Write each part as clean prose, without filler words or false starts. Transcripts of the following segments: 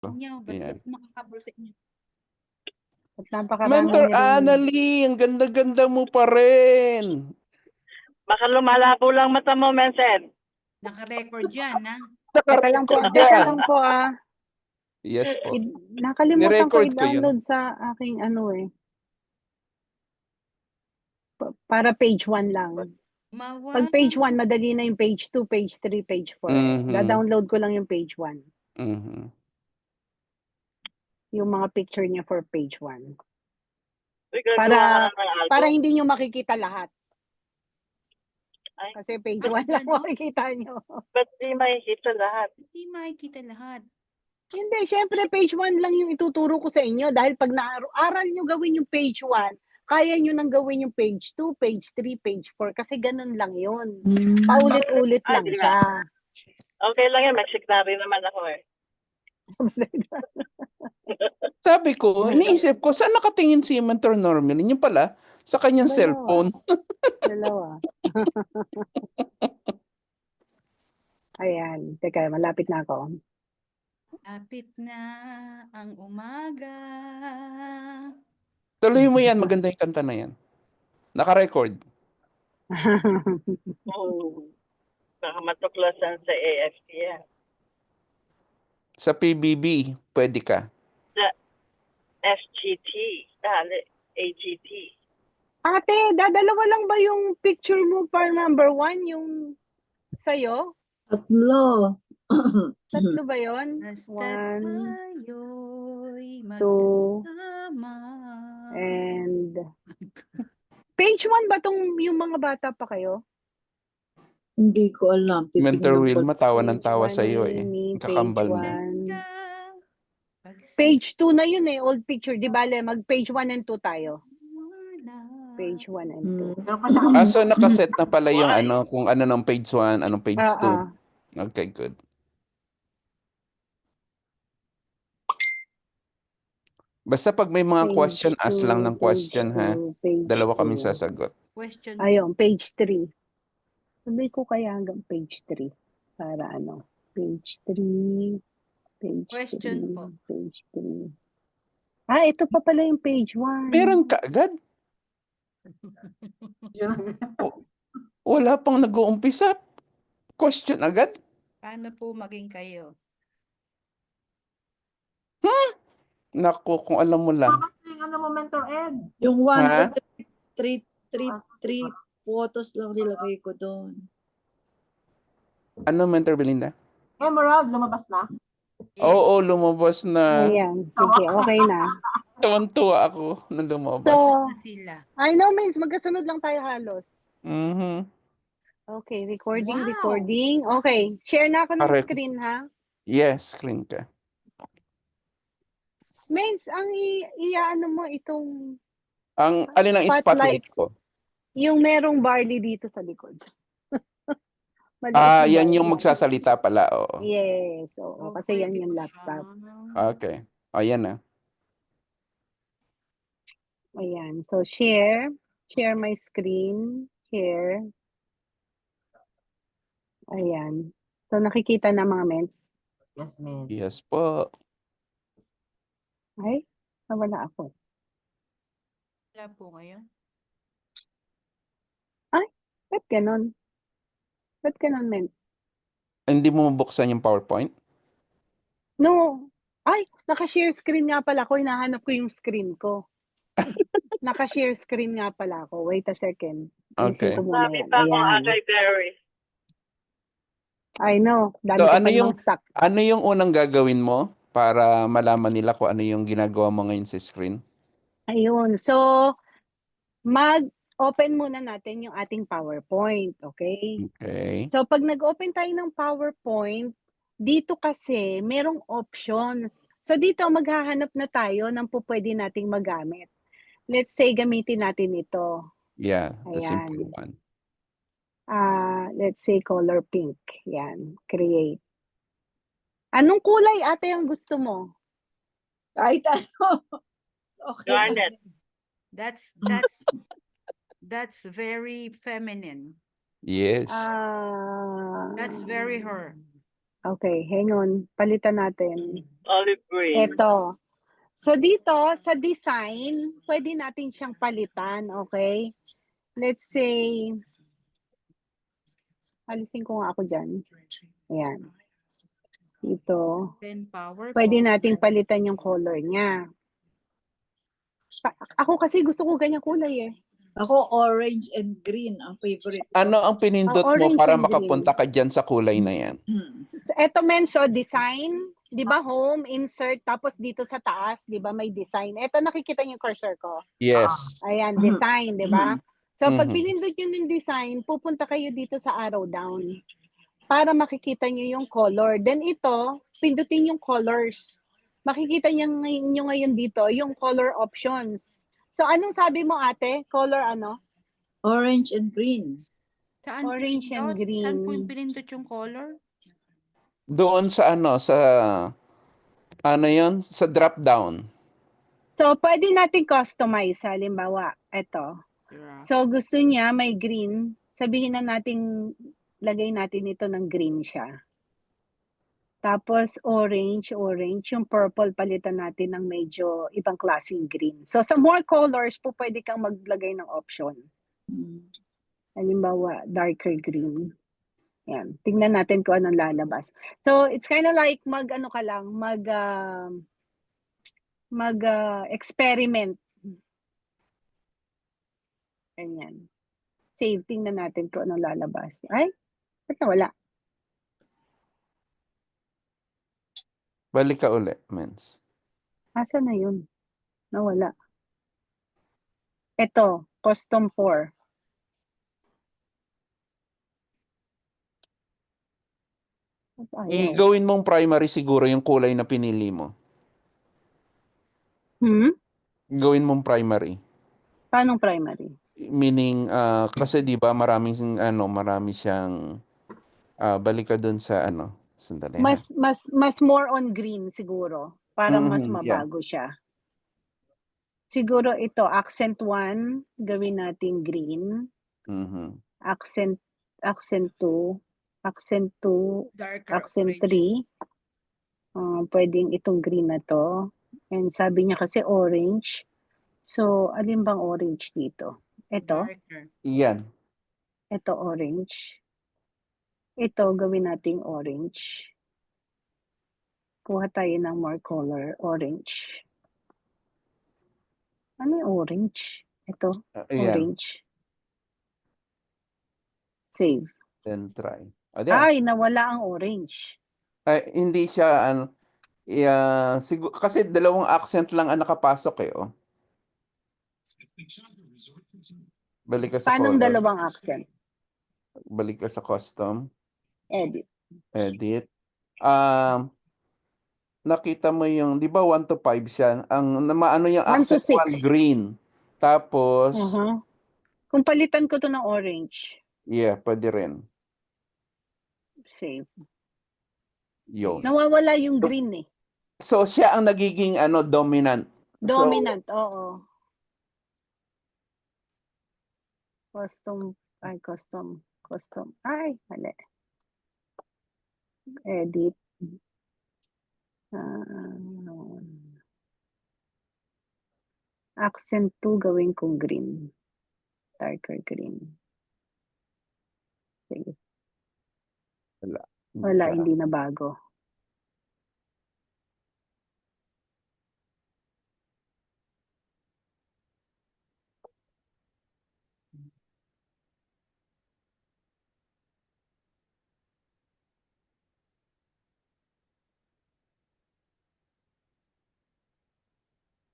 Inyo, ba't Ayan. ako makakabol sa inyo? At napakarami Mentor niya rin. Annalie, ang ganda-ganda mo pa rin. Baka lumalabo lang mata mo, Mensen. Naka-record yan, ha? Teka lang po, Naka-record teka yan. lang po ah. Yes po. Nakalimutan ko Ni-record ko yun. i-download sa aking ano eh. Para page 1 lang. Pag page 1, madali na yung page 2, page 3, page 4. Mhm. Da-download ko lang yung page 1. Mhm. Yung mga picture niya for page 1. Uy, gagawa ka na ng album. Para hindi nyo makikita lahat. Ay. Kasi page 1 lang Ganon? makikita nyo. Ba't di makikita lahat? Hindi makikita lahat. Hindi, syempre page 1 lang yung ituturo ko sa inyo dahil pag naaral nyo gawin yung page 1, kaya nyo nang gawin yung page 2, page 3, page 4 kasi ganun lang yun. Paulit-ulit Ay, lang di siya. Okay lang yan, Mexicnary naman ako eh. Sabi ko, iniisip ko, saan nakatingin si Mentor Norman? Yun pala, sa kanyang Dalawa. cellphone. Dalawa. Ayan, teka, malapit na ako. Lapit na ang umaga. Tuloy mo yan, maganda yung kanta na yan. Naka-record. Oh, baka matuklasan sa AFTM. Sa PBB, pwede ka. Sa SGT, AGT. Ate, dadalawa lang ba yung picture mo para number 1, yung sa'yo? Tatlo. Tatlo ba yun? Basta't 1, tayo'y 2, magkasama. and page 1 ba tong yung mga bata pa kayo? Hindi ko alam. Mentor Titignan Will, ko. matawa ng Page tawa 1 sa iyo ni eh. Mimi, Ang kakambal page mo. 1. Page 2 na yun eh, old picture. Di bale, mag page 1 and 2 tayo. Page 1 and 2. So nakaset na pala yung ano, kung ano ng page 1, anong page 2. Okay, good. Basta pag may mga Page question, ask lang 2, ng question page ha. 2, page Dalawa kaming 2. sasagot. Question. Ayun, page 3. Sabi ko kaya hanggang page 3. Para ano, page 3, page Question 3, po. page 3. Ito pa pala yung page 1. Meron ka agad? Wala pang nag-uumpisa. Question agad? Paano po maging kayo? Naku, kung alam mo lang. Ano mo, Mentor Ed? Yung 1, Ha? 2, 3 photos lang nilagay ko doon. Ano, Mentor Belinda? Emerald, lumabas na? Oo, lumabas na. Ayan, sige, okay na. Tuwan-tuwa ako nung lumabas. So, Na sila. I know means magkasunod lang tayo halos. Mhm. Okay, recording, Wow! recording. Okay, share na ako ng Correct. screen ha. Yes, screen ka. Means, ang iaano mo itong, Ang alin ang Spotlight. spotlight ko? yung merong barley dito sa likod. Maliit na Yan barley. yung magsasalita pala, oo. Yes, oo. Kasi yan pwede yung po laptop. siya. Okay. Ayan na. Ayan. So, share. Share my screen. Share. Ayan. So, nakikita na mga mens. Yes, ma'am. Yes po. Ay, nawala ako. Wala po ngayon. Ba't ganon? Ba't ganon, mens? Hindi mo mabuksan yung PowerPoint? No. Ay, naka-share screen nga pala ako. Hinahanap ko yung screen ko. Naka-share screen nga pala ako. Wait a second. Alisin Okay. ko muna Sabi yan. pa akong Ayan. Agay Berry. I know. Dami So, ko ano pa yung- ng stock. Ano yung unang gagawin mo para malaman nila kung ano yung ginagawa mo ngayon sa screen? Ayun. So, mag-open muna natin yung ating PowerPoint. Okay? Okay. So, pag nag-open tayo ng PowerPoint, dito kasi merong options. So, dito maghahanap na tayo ng pwede nating magamit. Let's say, gamitin natin ito. Yeah, the Ayan. simple one. Let's say, color pink. Yan. Create. Anong kulay ate ang gusto mo? Kahit ano. Okay. Garnet. That's very feminine. Yes. Ah, That's very her. Okay, hang on. Palitan natin. Olive green. Ito. So dito, sa design, pwede natin siyang palitan, okay? Let's say, alisin ko nga ako dyan. Ayan. Dito. Pen power Pwede po. natin palitan yung color niya. Ako kasi gusto ko ganyang kulay eh. Ako, orange and green ang favorite ko. Ano ang pinindot mo orange para and makapunta green. ka dyan sa kulay na yan? So, eto men, so design, di ba home, insert, tapos dito sa taas, di ba may design. Eto nakikita niyo yung cursor ko. Yes. Ayan, design, di ba? So pag Mhm. pinindot nyo ng design, pupunta kayo dito sa arrow down para makikita nyo yung color. Then ito, pindutin yung colors. Makikita nyo ngayon dito yung color options. So anong sabi mo ate? Color ano? Orange and green. Saan Orange and pinindot? Saan po green. yung pinindot yung color? Doon sa ano yon, sa drop down. So pwede natin customize. Halimbawa, ito. Yeah. So gusto niya may green. Sabihin na natin, lagay natin ito ng green siya. Tapos orange. Yung purple palitan natin ng medyo ibang klaseng green. So sa more colors po pwede kang maglagay ng option. Halimbawa, darker green. Yan. Tingnan natin kung anong lalabas. So it's kind of like mag-ano ka lang, experiment. Ganyan. Save. Tingnan natin kung anong lalabas. Ay, ba't nawala? Balik ka uli, Mens. Asa na yun? Nawala. Ito, custom 4. Gawin mong primary siguro yung kulay na pinili mo. Gawin mong primary. Paano primary? Meaning, kasi di ba marami siyang, balik ka dun sa sandali. Mas more on green siguro para mas Yeah. mabago siya. Siguro ito, accent 1, gawin natin green. Mhm. Accent 2, accent 2, Darker accent orange. 3. Pwedeng itong green na to. And sabi niya kasi orange. So, alin bang orange dito? Ito. Darker. Yan. Ito orange. Ito, gawin nating orange. Kuha tayo ng more color. Orange. Ano yung orange? Ito, Ayan. orange. Save. Then try. Ay, nawala ang orange. Hindi siya, kasi dalawang accent lang ang nakapasok eh. Oh. Balik ka sa Paano color. dalawang accent? Balik ka sa custom. Edit. Nakita mo yung, di ba 1 to 5 siya? Ang maano yung 1 to accent 1 6. green. Tapos, Kung palitan ko to ng orange, yeah, pwede rin. save. Yun. Nawawala yung green eh. So, siya ang nagiging dominant. Dominant, oo. Custom. Ay, mali. Edit. Accent 2 gawin kong green. Darker green. Sige. Wala, hindi na bago.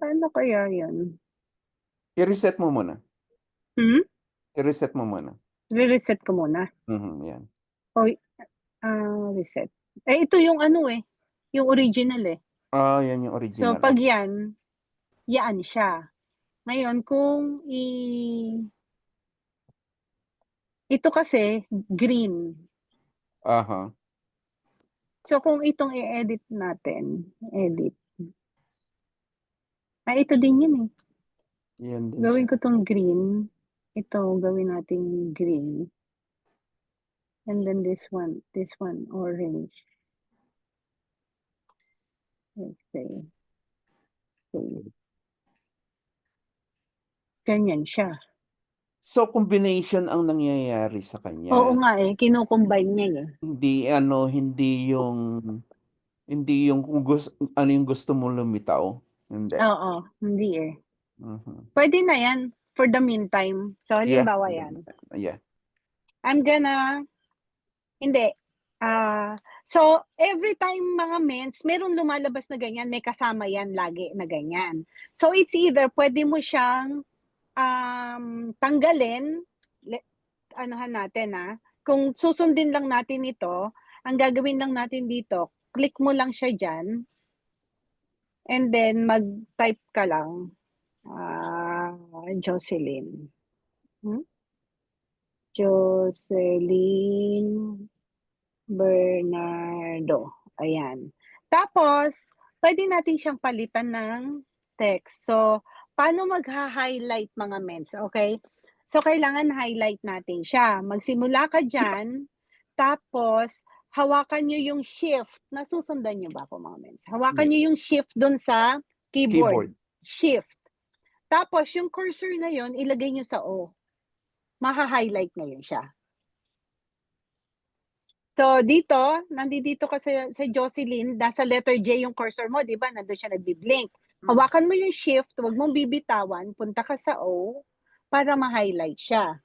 Paano kaya yan? I-reset mo muna. I-reset mo muna. Re-reset ko muna. Yan. Reset. Ito yung yung original eh. Yan yung original. So, pag yan siya. Ngayon, kung ito kasi, green. So, kung itong i-edit natin, edit. Ito din yun eh. Yan din Gawin siya. ko tong green. Ito, gawin natin green. And then this one, orange. Okay. Okay. Ganyan siya. So, combination ang nangyayari sa Oo kanya. nga eh, kinukumbine niya eh. Hindi yung kung ano yung gusto mo lumitaw. Hindi. Oo, hindi eh. Mhm. Pwede na yan for the meantime. So, Yeah. halimbawa yan. Yeah. Hindi. So, every time mga mens, meron lumalabas na ganyan, may kasama yan lagi na ganyan. So, it's either pwede mo siyang tanggalin, anuhan natin kung susundin lang natin ito, ang gagawin lang natin dito, click mo lang siya dyan, and then mag-type ka lang, Jocelyn. Jocelyn Bernardo. Ayan. Tapos, pwede natin siyang palitan ng text. So, paano magha-highlight mga mens? Okay? So, kailangan highlight natin siya. Magsimula ka dyan, tapos, hawakan nyo yung shift. Nasusundan nyo ba ako mga mens? Hawakan nyo yung shift dun sa keyboard. Shift. Tapos, yung cursor na yon ilagay nyo sa O. Maha-highlight ngayon siya. So, nandito ka sa Jocelyn, nasa letter J yung cursor mo, di ba? Nandun siya nagbi-blink. Hawakan mo yung shift, huwag mong bibitawan, punta ka sa O para ma-highlight siya.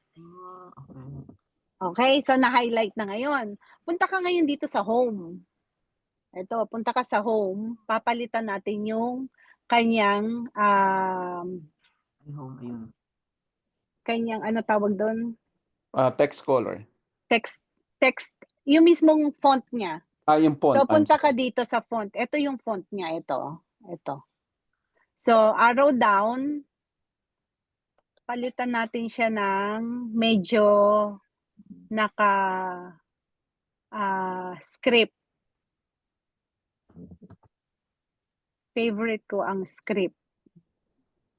Okay, so na-highlight na ngayon. Punta ka ngayon dito sa home. Ito, punta ka sa home, papalitan natin yung kanyang, ano tawag doon? Text color. Text, yung mismong font niya. Yung font. So, punta ka dito sa font. Ito yung font niya, ito. So, arrow down. Palitan natin siya ng medyo script. Favorite ko ang script.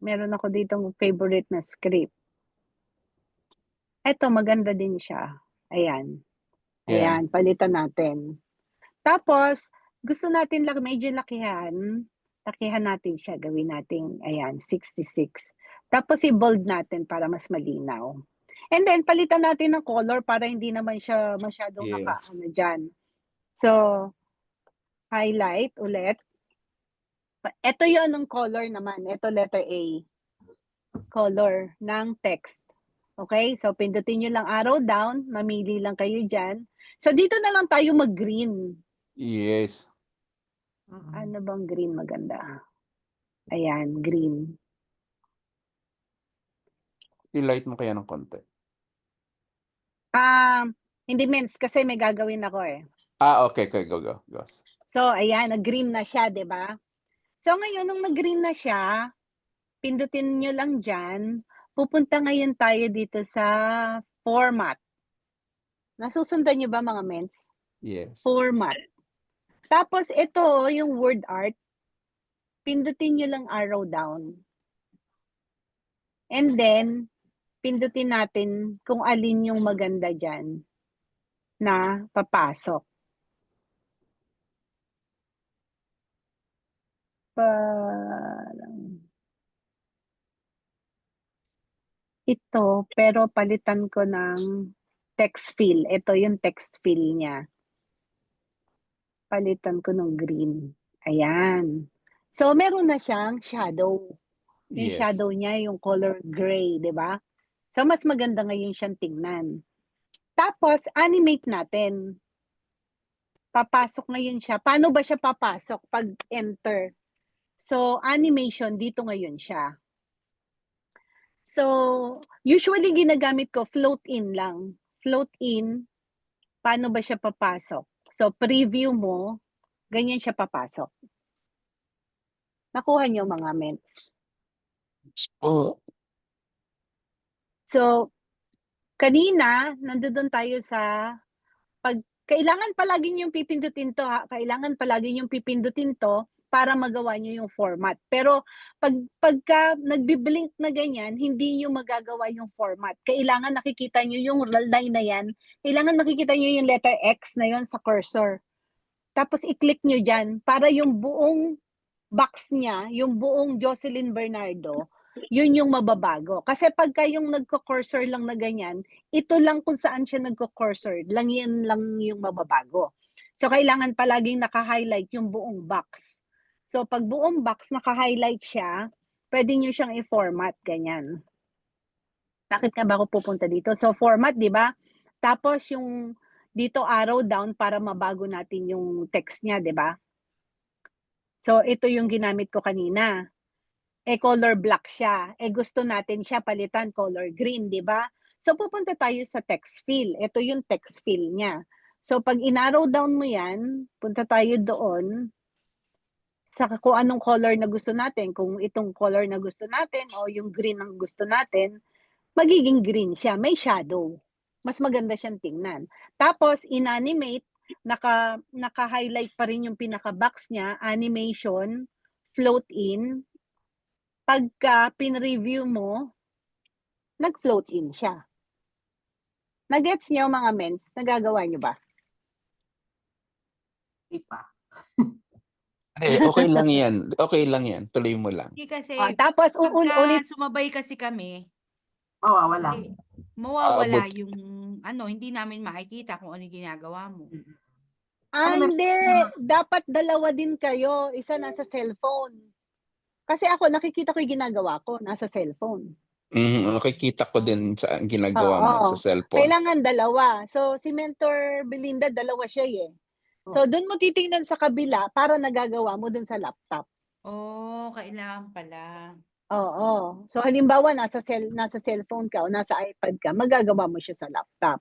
Meron ako ditong favorite na script. Ito, maganda din siya. Ayan. Ayan, palitan natin. Tapos, gusto natin lang medyo lakihan natin siya, gawin natin, ayan, 66. Tapos i-bold natin para mas malinaw. And then, palitan natin ng color para hindi naman siya masyadong dyan. So, highlight ulit. Ito yun ng color naman. Ito letter A. Color ng text. Okay? So, pindutin nyo lang arrow down. Mamili lang kayo dyan. So, dito na lang tayo mag-green. Yes. Ano bang green maganda? Ayan, green. I-light mo kaya ng konti. Hindi mens kasi may gagawin ako eh. Okay. Go. So, ayan, nag-green na siya, di ba? So, ngayon, nung nag-green na siya, pindutin nyo lang dyan. Pupunta ngayon tayo dito sa format. Nasusundan nyo ba mga mens? Yes. Format. Tapos, ito, yung word art. Pindutin nyo lang arrow down. And then, pindutin natin kung alin yung maganda dyan na papasok. Ito, pero palitan ko ng text fill. Ito yung text fill niya. Palitan ko ng green. Ayan. So, meron na siyang shadow. Yung shadow niya, yung color gray, di ba? So, mas maganda ngayon siyang tingnan. Tapos, animate natin. Papasok ngayon siya. Paano ba siya papasok pag enter? So, animation, dito ngayon siya. So, usually ginagamit ko float in lang. Float in, paano ba siya papasok? So, preview mo, ganyan siya papasok. Nakuha niyo mga ments. So, kanina, nandoon tayo sa kailangan palagi niyong pipindutin to Kailangan palagi niyong pipindutin to para magawa niyo yung format. Pero pagka nagbi-blink na ganyan, hindi niyo magagawa yung format. Kailangan nakikita niyo yung line na yan. Kailangan makikita niyo yung letter X na yon sa cursor. Tapos i-click nyo dyan para yung buong box niya, yung buong Jocelyn Bernardo, yun yung mababago. Kasi pagka yung nagko-cursor lang na ganyan, ito lang kung saan siya nagko-cursor, lang yan lang yung mababago. So, kailangan palaging naka-highlight yung buong box. So, pag buong box naka-highlight siya, pwede nyo siyang i-format, ganyan. Bakit ka ba ako pupunta dito? So, format, di ba? Tapos, yung dito arrow down para mabago natin yung text niya, di ba? So, ito yung ginamit ko kanina. Color black siya. Gusto natin siya palitan color green, di ba? So, pupunta tayo sa text fill. Ito yung text fill niya. So, pag in-arrow down mo yan, punta tayo doon sa kung anong color na gusto natin. Kung itong color na gusto natin o yung green ang gusto natin, magiging green siya. May shadow. Mas maganda siyang tingnan. Tapos, in-animate, naka-highlight pa rin yung pinaka-box niya, animation, float in. Pagka pin-review mo, nag-float in siya. Nag-gets niyo mga mens? Nagagawa niyo ba? Hindi pa. Okay lang yan. Okay lang yan. Tuloy mo lang. Hindi kasi, Tapos, pagka ulit. sumabay kasi kami, Wala. mawawala Aabot. yung, hindi namin makikita kung ano yung ginagawa mo. Hindi. Dapat dalawa din kayo. Isa nasa cellphone. Kasi ako, nakikita ko yung ginagawa ko. Nasa cellphone. Nakikita ko din sa ginagawa mo sa Oo. cellphone. Kailangan dalawa. So, si Mentor Belinda, dalawa siya eh. So, doon mo titingnan sa kabila para nagagawa mo doon sa laptop. Kailangan pala. Oo. So, halimbawa, nasa cellphone ka o nasa iPad ka, magagawa mo siya sa laptop.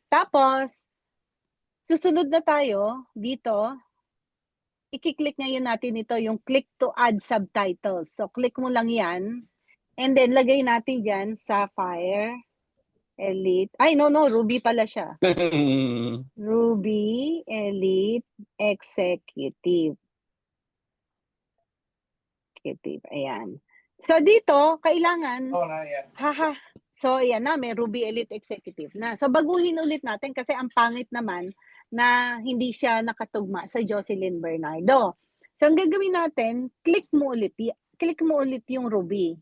Tapos, susunod na tayo dito. I-click ngayon natin ito, yung click to add subtitles. So, click mo lang yan. And then, lagay natin dyan, Sapphire, Elite. Ay, no, Ruby pala siya. Ruby, Elite, Executive. Ayan. So, dito, kailangan, So, ayan na, may Ruby Elite Executive na. So, baguhin ulit natin kasi ang pangit naman na hindi siya nakatugma sa Jocelyn Bernardo. So, ang gagawin natin, click mo ulit yung Ruby.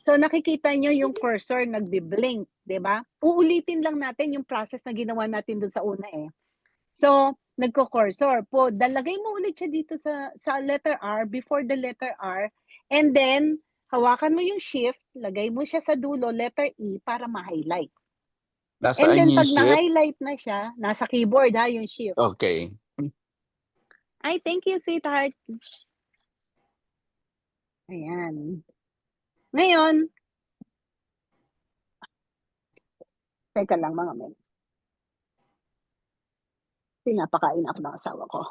So, nakikita nyo yung cursor nagbi-blink, di ba? Uulitin lang natin yung process na ginawa natin dun sa una eh. So, nagko-cursor po. Dalagay mo ulit siya dito sa letter R, before the letter R, and then, hawakan mo yung shift, lagay mo siya sa dulo, letter E, para ma-highlight. And Nasaan then, yung pag shift? na-highlight na siya, nasa keyboard ha, yung shift. Okay. Ay, thank you, sweetheart. Ayan. Ngayon, teka lang mga men. Pinapakain ako ng asawa ko.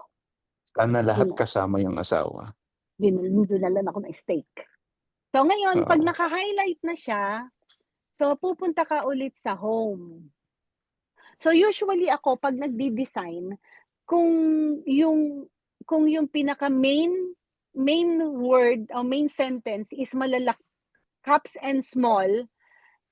Sana lahat kasama yung asawa. Dinala ako ng steak. So ngayon, pag Oo. naka-highlight na siya, so pupunta ka ulit sa home. So usually ako, pag nagdi-design, kung yung pinaka main word o main sentence is caps and small,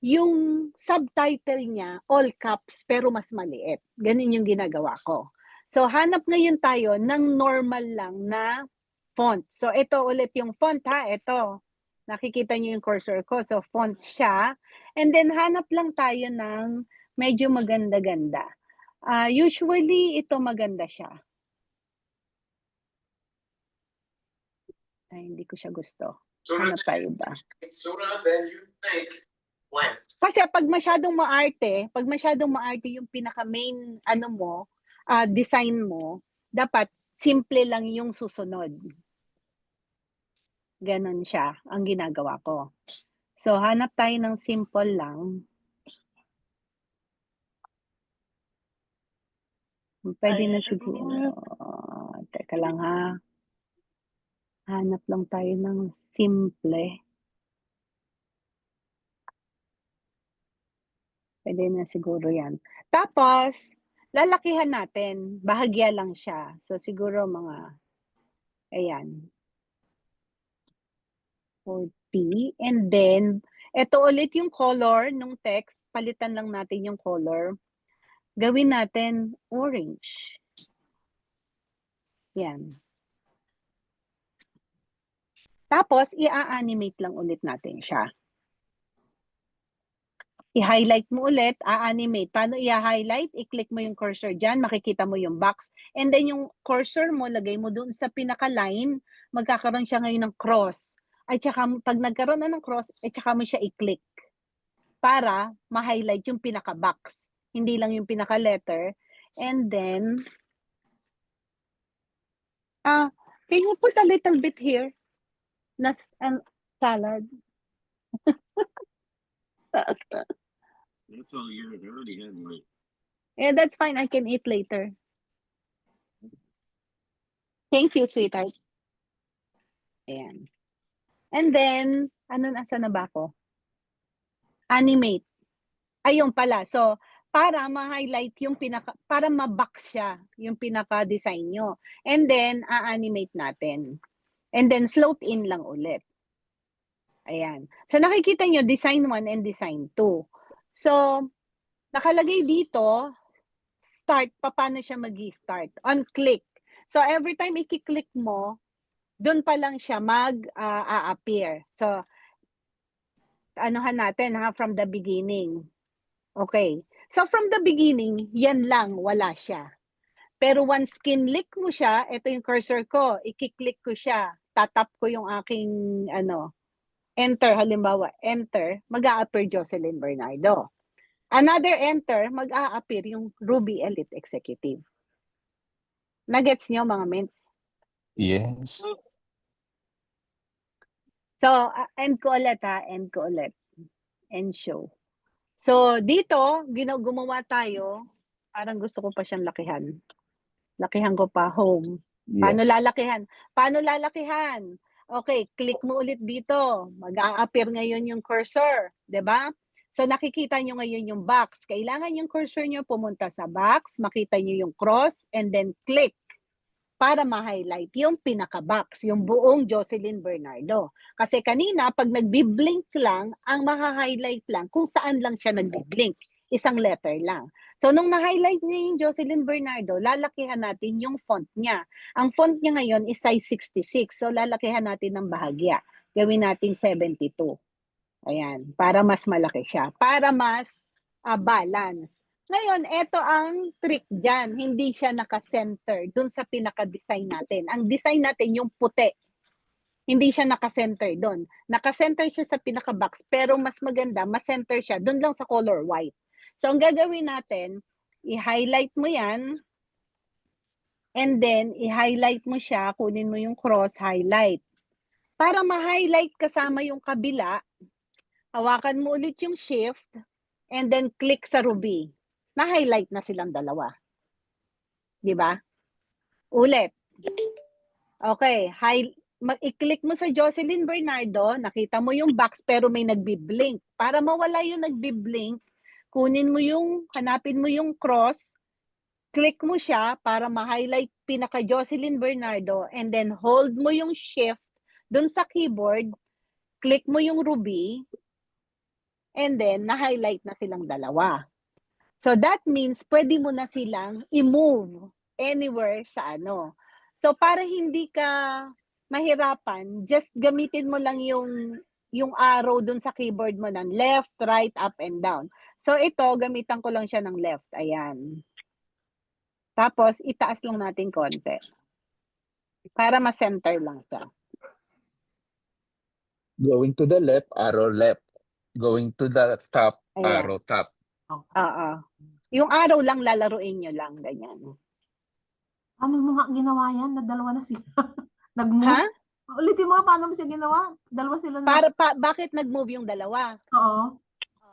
yung subtitle niya, all caps, pero mas maliit. Ganun yung ginagawa ko. So, hanap ngayon tayo ng normal lang na font. So, ito ulit yung font ha. Ito. Nakikita niyo yung cursor ko. So, font siya. And then, hanap lang tayo ng medyo maganda-ganda. Usually, ito maganda siya. Ay, hindi ko siya gusto. Hanap tayo ba? Kasi pag masyadong maarte yung pinaka-main design mo, dapat simple lang yung susunod. Ganon siya ang ginagawa ko. So, hanap tayo ng simple lang. Pwede na siguro. Teka lang ha. Hanap lang tayo ng simple. Pwede na siguro yan. Tapos, lalakihan natin. Bahagya lang siya. So, siguro mga, ayan, 40. And then, ito ulit yung color ng text. Palitan lang natin yung color. Gawin natin orange. Yan. Tapos, i-animate lang ulit natin siya. I-highlight mo ulit, a-animate. Paano i-highlight? I-click mo yung cursor dyan, makikita mo yung box. And then yung cursor mo, lagay mo dun sa pinaka-line, magkakaroon siya ngayon ng cross. At saka, pag nagkaroon na ng cross, at saka mo siya i-click para ma-highlight yung pinaka-box. Hindi lang yung pinaka-letter. And then, can you put a little bit here? Salad. That's all you already had, right? Yeah, that's fine. I can eat later. Thank you, sweetheart. Ayan. And then, nasa na ba ako? Animate. Ayun pala. So, para ma-highlight yung para ma-box siya, yung pinaka-design nyo. And then, a-animate natin. And then, float in lang ulit. Ayan. So, nakikita nyo, design 1 and design 2. So, nakalagay dito, start, paano siya mag-start? On click. So, every time i-click mo, doon pa lang siya mag-appear. So, anuhan natin, from the beginning. Okay. So, from the beginning, yan lang, wala siya. Pero once kinlick mo siya, ito yung cursor ko, i-click ko siya, tatap ko yung aking, enter, halimbawa, enter, mag-a-appear Jocelyn Bernardo. Another enter, mag-a-appear yung Ruby Elite Executive. Nagets nyo, mga mints? Yes. So, end ko ulit ha, end ko ulit. End show. So, dito, gumawa tayo, parang gusto ko pa siyang lakihan. Lakihan ko pa, home. Paano Yes. lalakihan? Paano lalakihan? Okay, click mo ulit dito. Mag-a-appear ngayon yung cursor, 'di ba? So nakikita nyo ngayon yung box. Kailangan yung cursor nyo pumunta sa box, makita nyo yung cross, and then click para ma-highlight yung pinaka-box, yung buong Jocelyn Bernardo. Kasi kanina, pag nagbi-blink lang, ang maha-highlight lang kung saan lang siya nagbi-blink. Isang letter lang. So, nung na-highlight niya yung Jocelyn Bernardo, lalakihan natin yung font niya. Ang font niya ngayon is size 66. So, lalakihan natin ng bahagya. Gawin natin 72. Ayan. Para mas malaki siya. Para mas balance. Ngayon, ito ang trick dyan. Hindi siya naka-center dun sa pinaka-design natin. Ang design natin yung puti. Hindi siya naka-center dun. Naka-center siya sa pinaka-box. Pero mas maganda, mas-center siya dun lang sa color white. So, ang gagawin natin, i-highlight mo yan, and then, i-highlight mo siya, kunin mo yung cross, highlight. Para ma-highlight kasama yung kabila, hawakan mo ulit yung shift, and then click sa ruby. Na-highlight na silang dalawa. Di ba? Ulit. Okay, i-click mo sa Jocelyn Bernardo, nakita mo yung box, pero may nagbi-blink. Para mawala yung nagbi-blink, hanapin mo yung cross, click mo siya para ma-highlight pinaka Jocelyn Bernardo, and then hold mo yung shift dun sa keyboard, click mo yung ruby, and then na-highlight na silang dalawa. So that means pwede mo na silang i-move anywhere sa So para hindi ka mahirapan, just gamitin mo lang yung arrow dun sa keyboard mo ng left, right, up, and down. So ito, gamitan ko lang siya ng left. Ayan. Tapos, itaas lang natin konti. Para ma-center lang siya. Going to the left, arrow left. Going to the top, Ayan. arrow top. Oo. Yung arrow lang, lalaruin nyo lang. Ganyan. Ano mo nga ginawa yan? Nadalawa na sila. Nag-move? Ha? Ulitin mo, paano mo siya ginawa? Dalawa sila na. Bakit nag-move yung dalawa? Oo.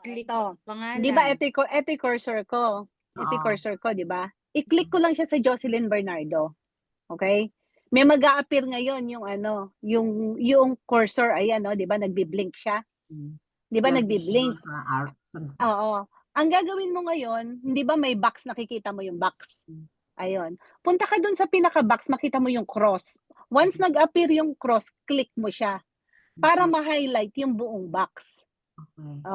Click Ito. pangalan. Di ba, ito yung cursor ko. Ito yung cursor ko, di ba? I-click ko lang siya sa Jocelyn Bernardo. Okay? May mag-a-appear ngayon yung cursor, ayan, no? Di ba, nagbi-blink siya? Di ba, nagbi-blink? Oo. Ang gagawin mo ngayon, hindi ba may box, nakikita mo yung box? Ayun. Punta ka dun sa pinaka-box, makita mo yung cross. Once nag-appear yung cross, click mo siya para ma-highlight yung buong box.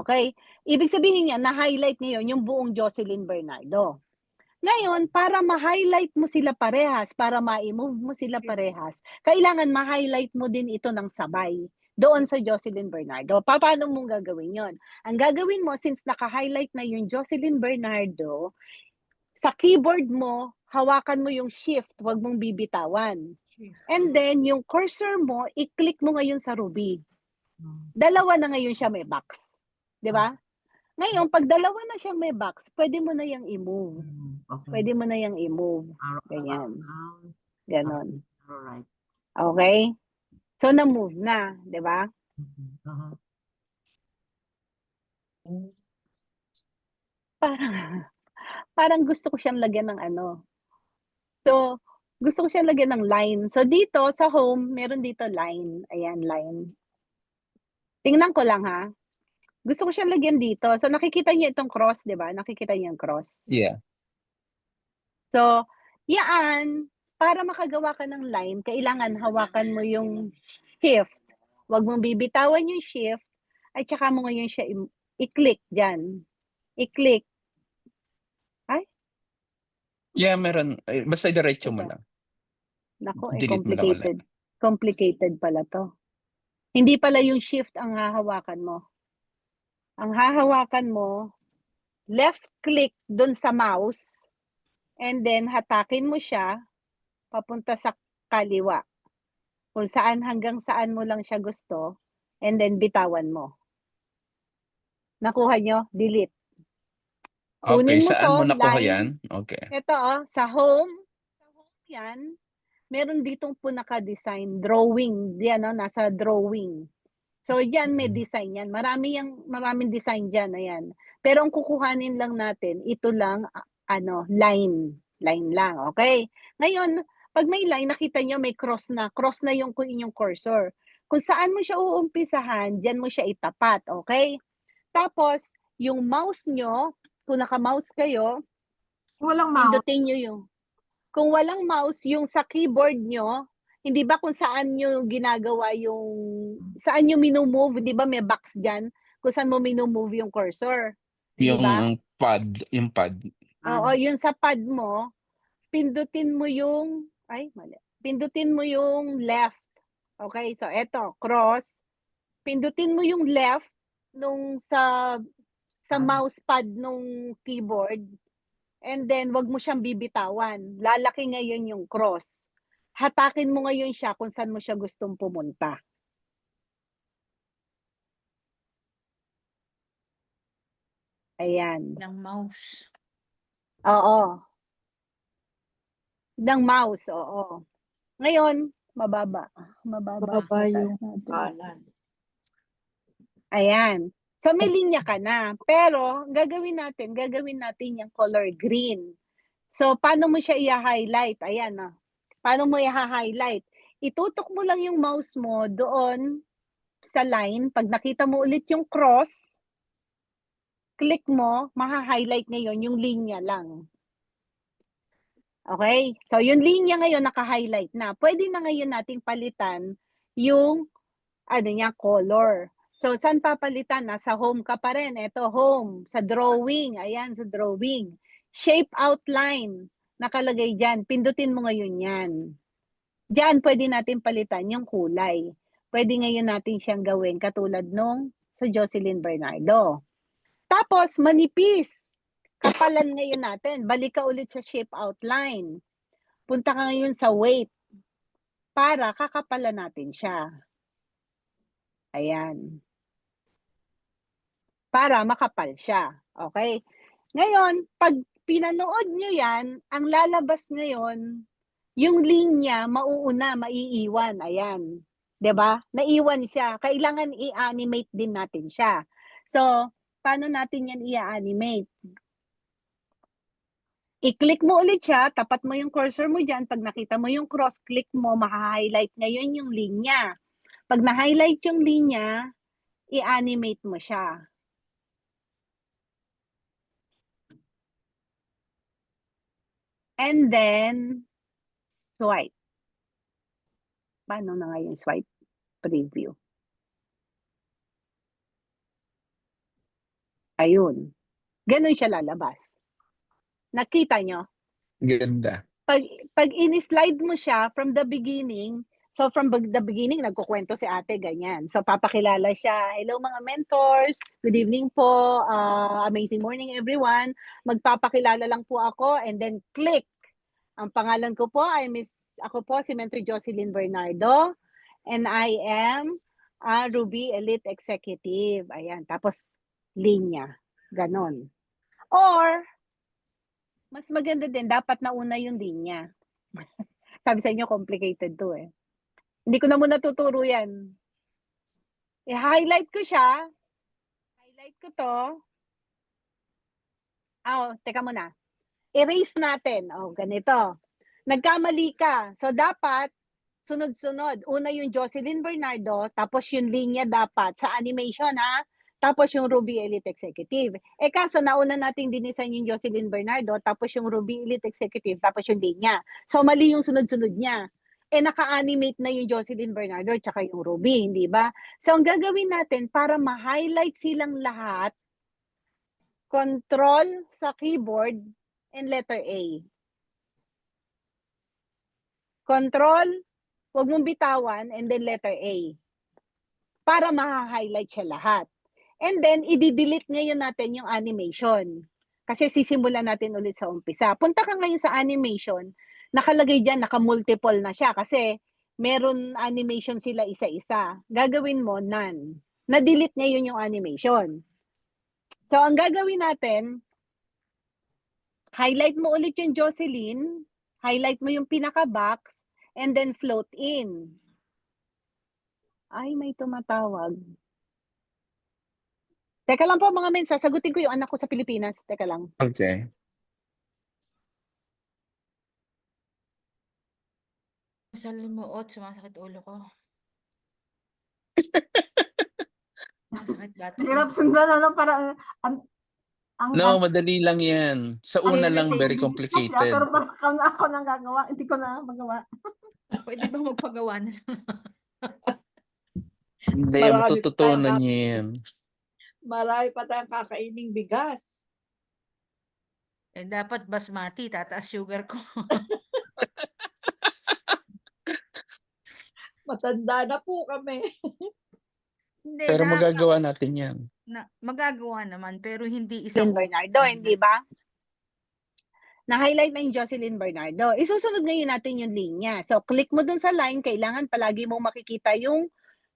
Okay? Ibig sabihin niya, na-highlight ngayon yung buong Jocelyn Bernardo. Ngayon, para ma-highlight mo sila parehas, para ma-move mo sila parehas, kailangan ma-highlight mo din ito ng sabay doon sa Jocelyn Bernardo. Paano mong gagawin yon? Ang gagawin mo, since naka-highlight na yung Jocelyn Bernardo, sa keyboard mo, hawakan mo yung shift, huwag mong bibitawan. And then, yung cursor mo, i-click mo ngayon sa Ruby. Dalawa na ngayon siya may box. Di ba? Ngayon, pag dalawa na siyang may box, pwede mo na yung i-move. Okay. Pwede mo na yung i-move. Ganyan. Ganon. Alright. Okay? So, na-move na. Di ba? Parang gusto ko siyang lagyan ng ano. So, gusto ko siyang lagyan ng line. So, dito sa home, meron dito line. Ayan, line. Tingnan ko lang ha. Gusto ko siyang lagyan dito. So, nakikita niyo itong cross, di ba? Nakikita niyo yung cross. Yeah. So, yan. Para makagawa ka ng line, kailangan hawakan mo yung shift. Huwag mong bibitawan yung shift. At saka mo ngayon siya i-click dyan. I-click. Yeah, meron. Basta diretso mo Ito. lang. Nako, Delete mo lang ulit. complicated. Complicated pala to. Hindi pala yung shift ang hahawakan mo. Ang hahawakan mo, left click dun sa mouse, and then hatakin mo siya papunta sa kaliwa. Kung saan hanggang saan mo lang siya gusto, and then bitawan mo. Nakuha nyo? Delete. Okay, Kunin mo saan to, mo nakuha line. yan? Okay. Ito, sa home. Sa home yan. Meron ditong po naka-design. Drawing. Yan, no? Nasa drawing. So, yan, may design yan. Maraming design dyan. Ayan. Pero ang kukuhanin lang natin, ito lang, line. Line lang. Okay? Ngayon, pag may line, nakita nyo may cross na. Cross na yung inyong cursor. Kung saan mo siya uumpisahan, dyan mo siya itapat. Okay? Tapos, yung mouse nyo, kung naka-mouse kayo, Walang mouse. pindutin nyo yung. Kung walang mouse, yung sa keyboard nyo, hindi ba kung saan nyo ginagawa yung, saan nyo minumove, hindi ba may box dyan? Kung saan mo minumove yung cursor. Yung Diba? pad, yung pad. Oo, yun sa pad mo, pindutin mo yung, mali. Pindutin mo yung left. Okay, so eto, cross. Pindutin mo yung left nung sa mouse pad nung keyboard. And then, wag mo siyang bibitawan. Lalaki ngayon yung cross. Hatakin mo ngayon siya kung saan mo siya gustong pumunta. Ayan. Ng mouse. Oo. Ng mouse, oo. Ngayon, mababa. Mababa. Baba yung Mataas natin. kanan. Ayan. So, may linya ka na. Pero, gagawin natin yung color green. So, paano mo siya i-highlight? Ayan, paano mo i-highlight? Itutok mo lang yung mouse mo doon sa line. Pag nakita mo ulit yung cross, click mo, maha-highlight ngayon yung linya lang. Okay? So, yung linya ngayon naka-highlight na. Pwede na ngayon nating palitan yung color. So, saan papalitan? Nasa home ka pa rin. Ito, home. Sa drawing. Ayan, sa drawing. Shape outline. Nakalagay dyan. Pindutin mo ngayon yan. Diyan, pwede natin palitan yung kulay. Pwede ngayon natin siyang gawin katulad nung sa Jocelyn Bernardo. Tapos, manipis. Kapalan ngayon natin. Balik ka ulit sa shape outline. Punta ka ngayon sa weight. Para kakapalan natin siya. Ayan. Para makapal siya. Okay? Ngayon, pag pinanood nyo yan, ang lalabas ngayon, yung linya, mauuna, maiiwan. Ayan. 'Di ba? Naiwan siya. Kailangan i-animate din natin siya. So, paano natin yan i-animate? I-click mo ulit siya, tapat mo yung cursor mo dyan. Pag nakita mo yung cross, click mo, maka-highlight ngayon yung linya. Pag na-highlight yung linya, i-animate mo siya. And then, swipe. Paano na nga yung swipe? Preview. Ayun. Ganun siya lalabas. Nakita nyo? Ganda. Pag in-slide mo siya from the beginning, so from the beginning, nagkukwento si ate, ganyan. So papakilala siya, hello mga mentors, good evening po, amazing morning everyone. Magpapakilala lang po ako and then click. Ang pangalan ko po ay ako po si Mentor Jocelyn Bernardo and I am a Ruby Elite Executive. Ayan, tapos linya, ganon. Or, mas maganda din, dapat nauna yung linya. Sabi sa inyo, complicated to eh. Hindi ko na muna tuturo yan. I-highlight ko siya. Highlight ko to. Teka muna. Erase natin. Ganito. Nagkamali ka. So, dapat, sunod-sunod. Una yung Jocelyn Bernardo, tapos yung linya dapat sa animation, ha? Tapos yung Ruby Elite Executive. Kaso nauna nating dinisan yung Jocelyn Bernardo, tapos yung Ruby Elite Executive, tapos yung linya. So mali yung sunod-sunod niya. Naka-animate na yung Jocelyn Bernardo at saka yung Ruby, hindi ba? So ang gagawin natin para ma-highlight silang lahat, control sa keyboard and letter A. Control, huwag mong bitawan, and then letter A. Para ma-highlight siya lahat. And then, i-delete ngayon natin yung animation. Kasi sisimulan natin ulit sa umpisa. Punta ka ngayon sa animation, nakalagay dyan, naka-multiple na siya. Kasi meron animation sila isa-isa. Gagawin mo, none. Na-delete ngayon yung animation. So, ang gagawin natin, highlight mo ulit yung Jocelyn, highlight mo yung pinaka-box, and then float in. Ay, may tumatawag. Teka lang po mga men, sasagutin ko yung anak ko sa Pilipinas. Teka lang. Okay. Salimuot, sumasakit ulo ko. Masakit bato. Hirap sundan, parang, ang No, madali lang yan. Sa una lang, very complicated. Pero parang ako nang gagawa, hindi ko na magawa. Pwede ba magpagawa na lang? Hindi, Marami matututunan pa niyo yan. Marami pa tayong kakaining bigas. Dapat basmati, tataas sugar ko. Matanda na po kami. Hindi, Pero magagawa natin yan. magagawa naman, pero hindi Jocelyn isang Bernardo, hindi ba? Na-highlight na yung Jocelyn Bernardo. Isusunod ngayon natin yung linya. So, click mo dun sa line, kailangan palagi mong makikita yung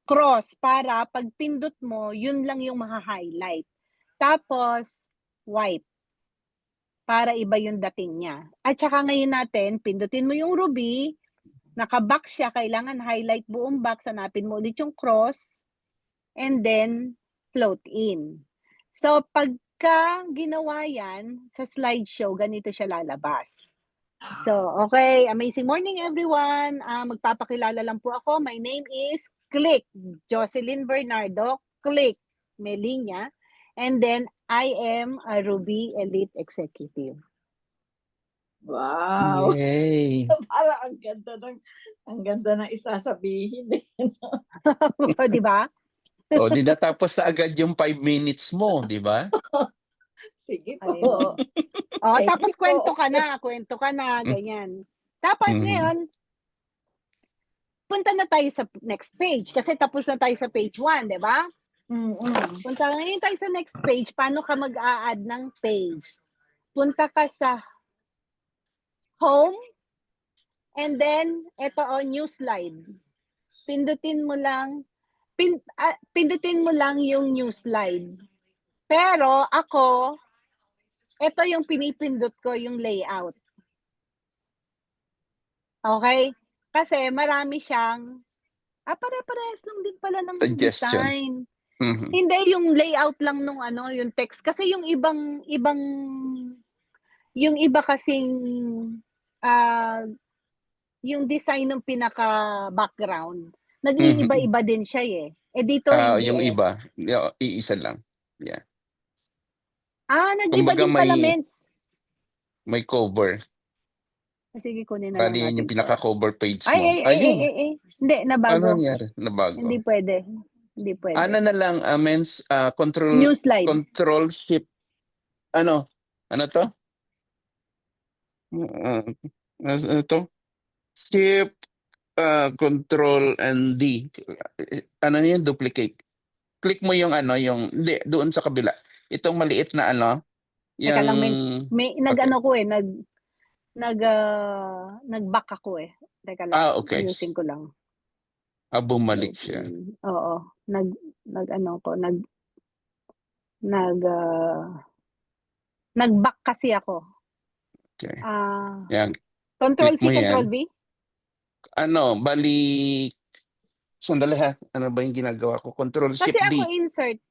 cross para pag pindot mo, yun lang yung maha-highlight. Tapos, wipe. Para iba yung dating niya. At saka ngayon natin, pindutin mo yung Ruby, naka-box siya, kailangan highlight buong box, hanapin mo ulit yung cross, and then float in. So, pagka ginawa yan, sa slideshow, ganito siya lalabas. So, okay, amazing morning everyone. Magpapakilala lang po ako. My name is click Jocelyn Bernardo, click Melinya, and then I am a Ruby Elite Executive. Wow. Yay! Parang ang ganda ng isasabihin. Di ba? O, di natapos na agad yung 5 minutes mo, di ba? Sige po. Ayun. Thank Tapos you po. kwento ka na, ganyan. Tapos Mhm. ngayon, punta na tayo sa next page kasi tapos na tayo sa page 1, di ba? Punta ngayon tayo sa next page. Paano ka mag-a-add ng page? Punta ka sa home and then ito new slide. Pindutin mo lang yung new slide. Pero ako, ito yung pinipindot ko, yung layout. Okay? Kasi marami siyang, pare-parehas lang din pala ng Suggestion. design. Mhm. Hindi yung layout lang nung yung text. Kasi yung yung iba kasing, yung design ng pinaka-background, nag-iiba-iba din siya eh. Dito hindi Yung eh. iba, iisa lang. Yeah. Nag-iba Kumbaga din pala, may- Mens. May cover. Sige, kunin na lang Bali, yun natin yung to. pinaka-cover page mo. Ay. Hindi, Ano nabago. nangyari? Nabago. Hindi pwede. Hindi pwede. Ano na lang, Mens, New slide. control shift. Ano to? Ito, Shift, Control and D. Ano yun? Duplicate. Click mo yung ano, yung, hindi, doon sa kabila. Itong maliit na ano, Teka lang, may nag-ano ko eh, nag-back ako eh. Teka lang, okay. ayusin ko lang. Bumalik siya. Oo, nag-back kasi ako. Okay. Control Click C, mo yan. Control V? Balik. Sandali ha. Ano ba yung ginagawa ko? Control Kasi Shift D. ako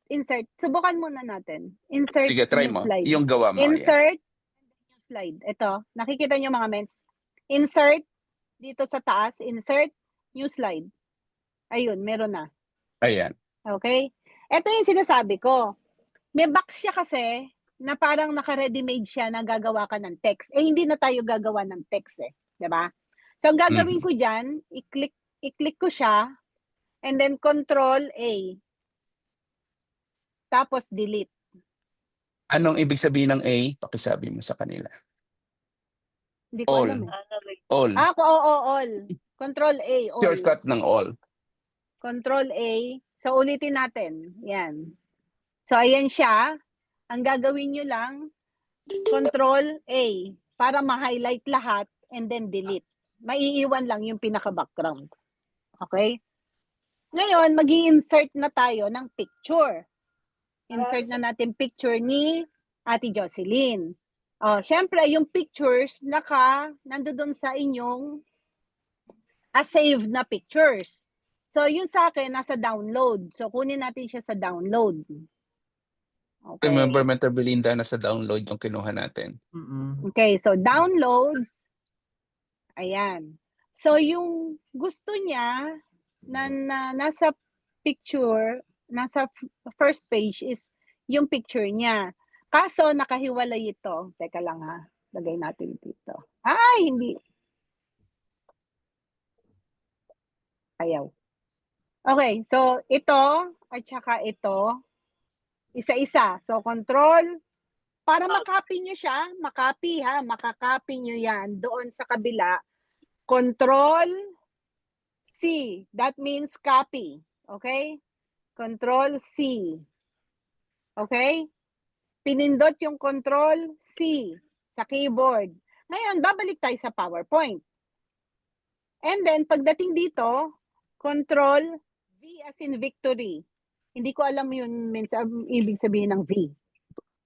insert. Subukan muna natin. Insert Sige, try new mo. slide. Yung gawa mo. Yan. Insert new slide. Ito, nakikita nyo mga mens. Insert dito sa taas. Insert new slide. Ayun, meron na. Ayan. Okay? Ito yung sinasabi ko. May box siya kasi na parang naka-ready-made siya na gagawa ka ng text. Hindi na tayo gagawa ng text eh. Diba? So, ang gagawin ko dyan, i-click ko siya, and then Control A. Tapos delete. Anong ibig sabihin ng A? Pakisabi mo sa kanila. Hindi ko alam eh. All. All. Control A. All. Shortcut ng all. Control A. So, ulitin natin. Yan. So, ayan siya. Ang gagawin nyo lang, Control A. Para ma-highlight lahat and then delete. Maiiwan lang yung pinaka-background. Okay? Ngayon, mag-i-insert na tayo ng picture. Insert na natin picture ni Ate Jocelyn. Syempre, yung pictures nandoon sa inyong saved na pictures. So, yung sa akin, nasa download. So, kunin natin siya sa download. Okay. Remember, Mentor Belinda, nasa download yung kinuha natin. Okay, so downloads. Ayan. So, yung gusto niya na nasa picture, nasa first page is yung picture niya. Kaso, nakahiwalay ito. Teka lang ha. Lagay natin dito. Ay, hindi. Ayaw. Okay, so ito at saka ito, isa-isa. So, control, para makopy nyo siya, makakopy nyo yan doon sa kabila. Control C, that means copy. Okay? Control C. Okay? Pinindot yung Control C sa keyboard. Ngayon, babalik tayo sa PowerPoint. And then, pagdating dito, Control V as in victory. Hindi ko alam yun ibig sabihin ng V.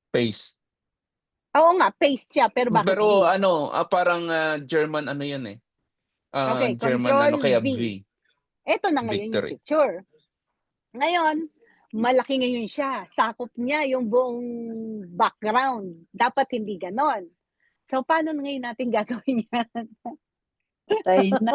Paste. Oo nga, paste siya. Pero bakit Pero V? parang German ano yun eh. Okay, German Control kaya V. V. Ito na ngayon Victory. yung picture. Ngayon, malaki ngayon siya. Sakop niya yung buong background. Dapat hindi ganon. So, paano ngayon natin gagawin yan? Patay na.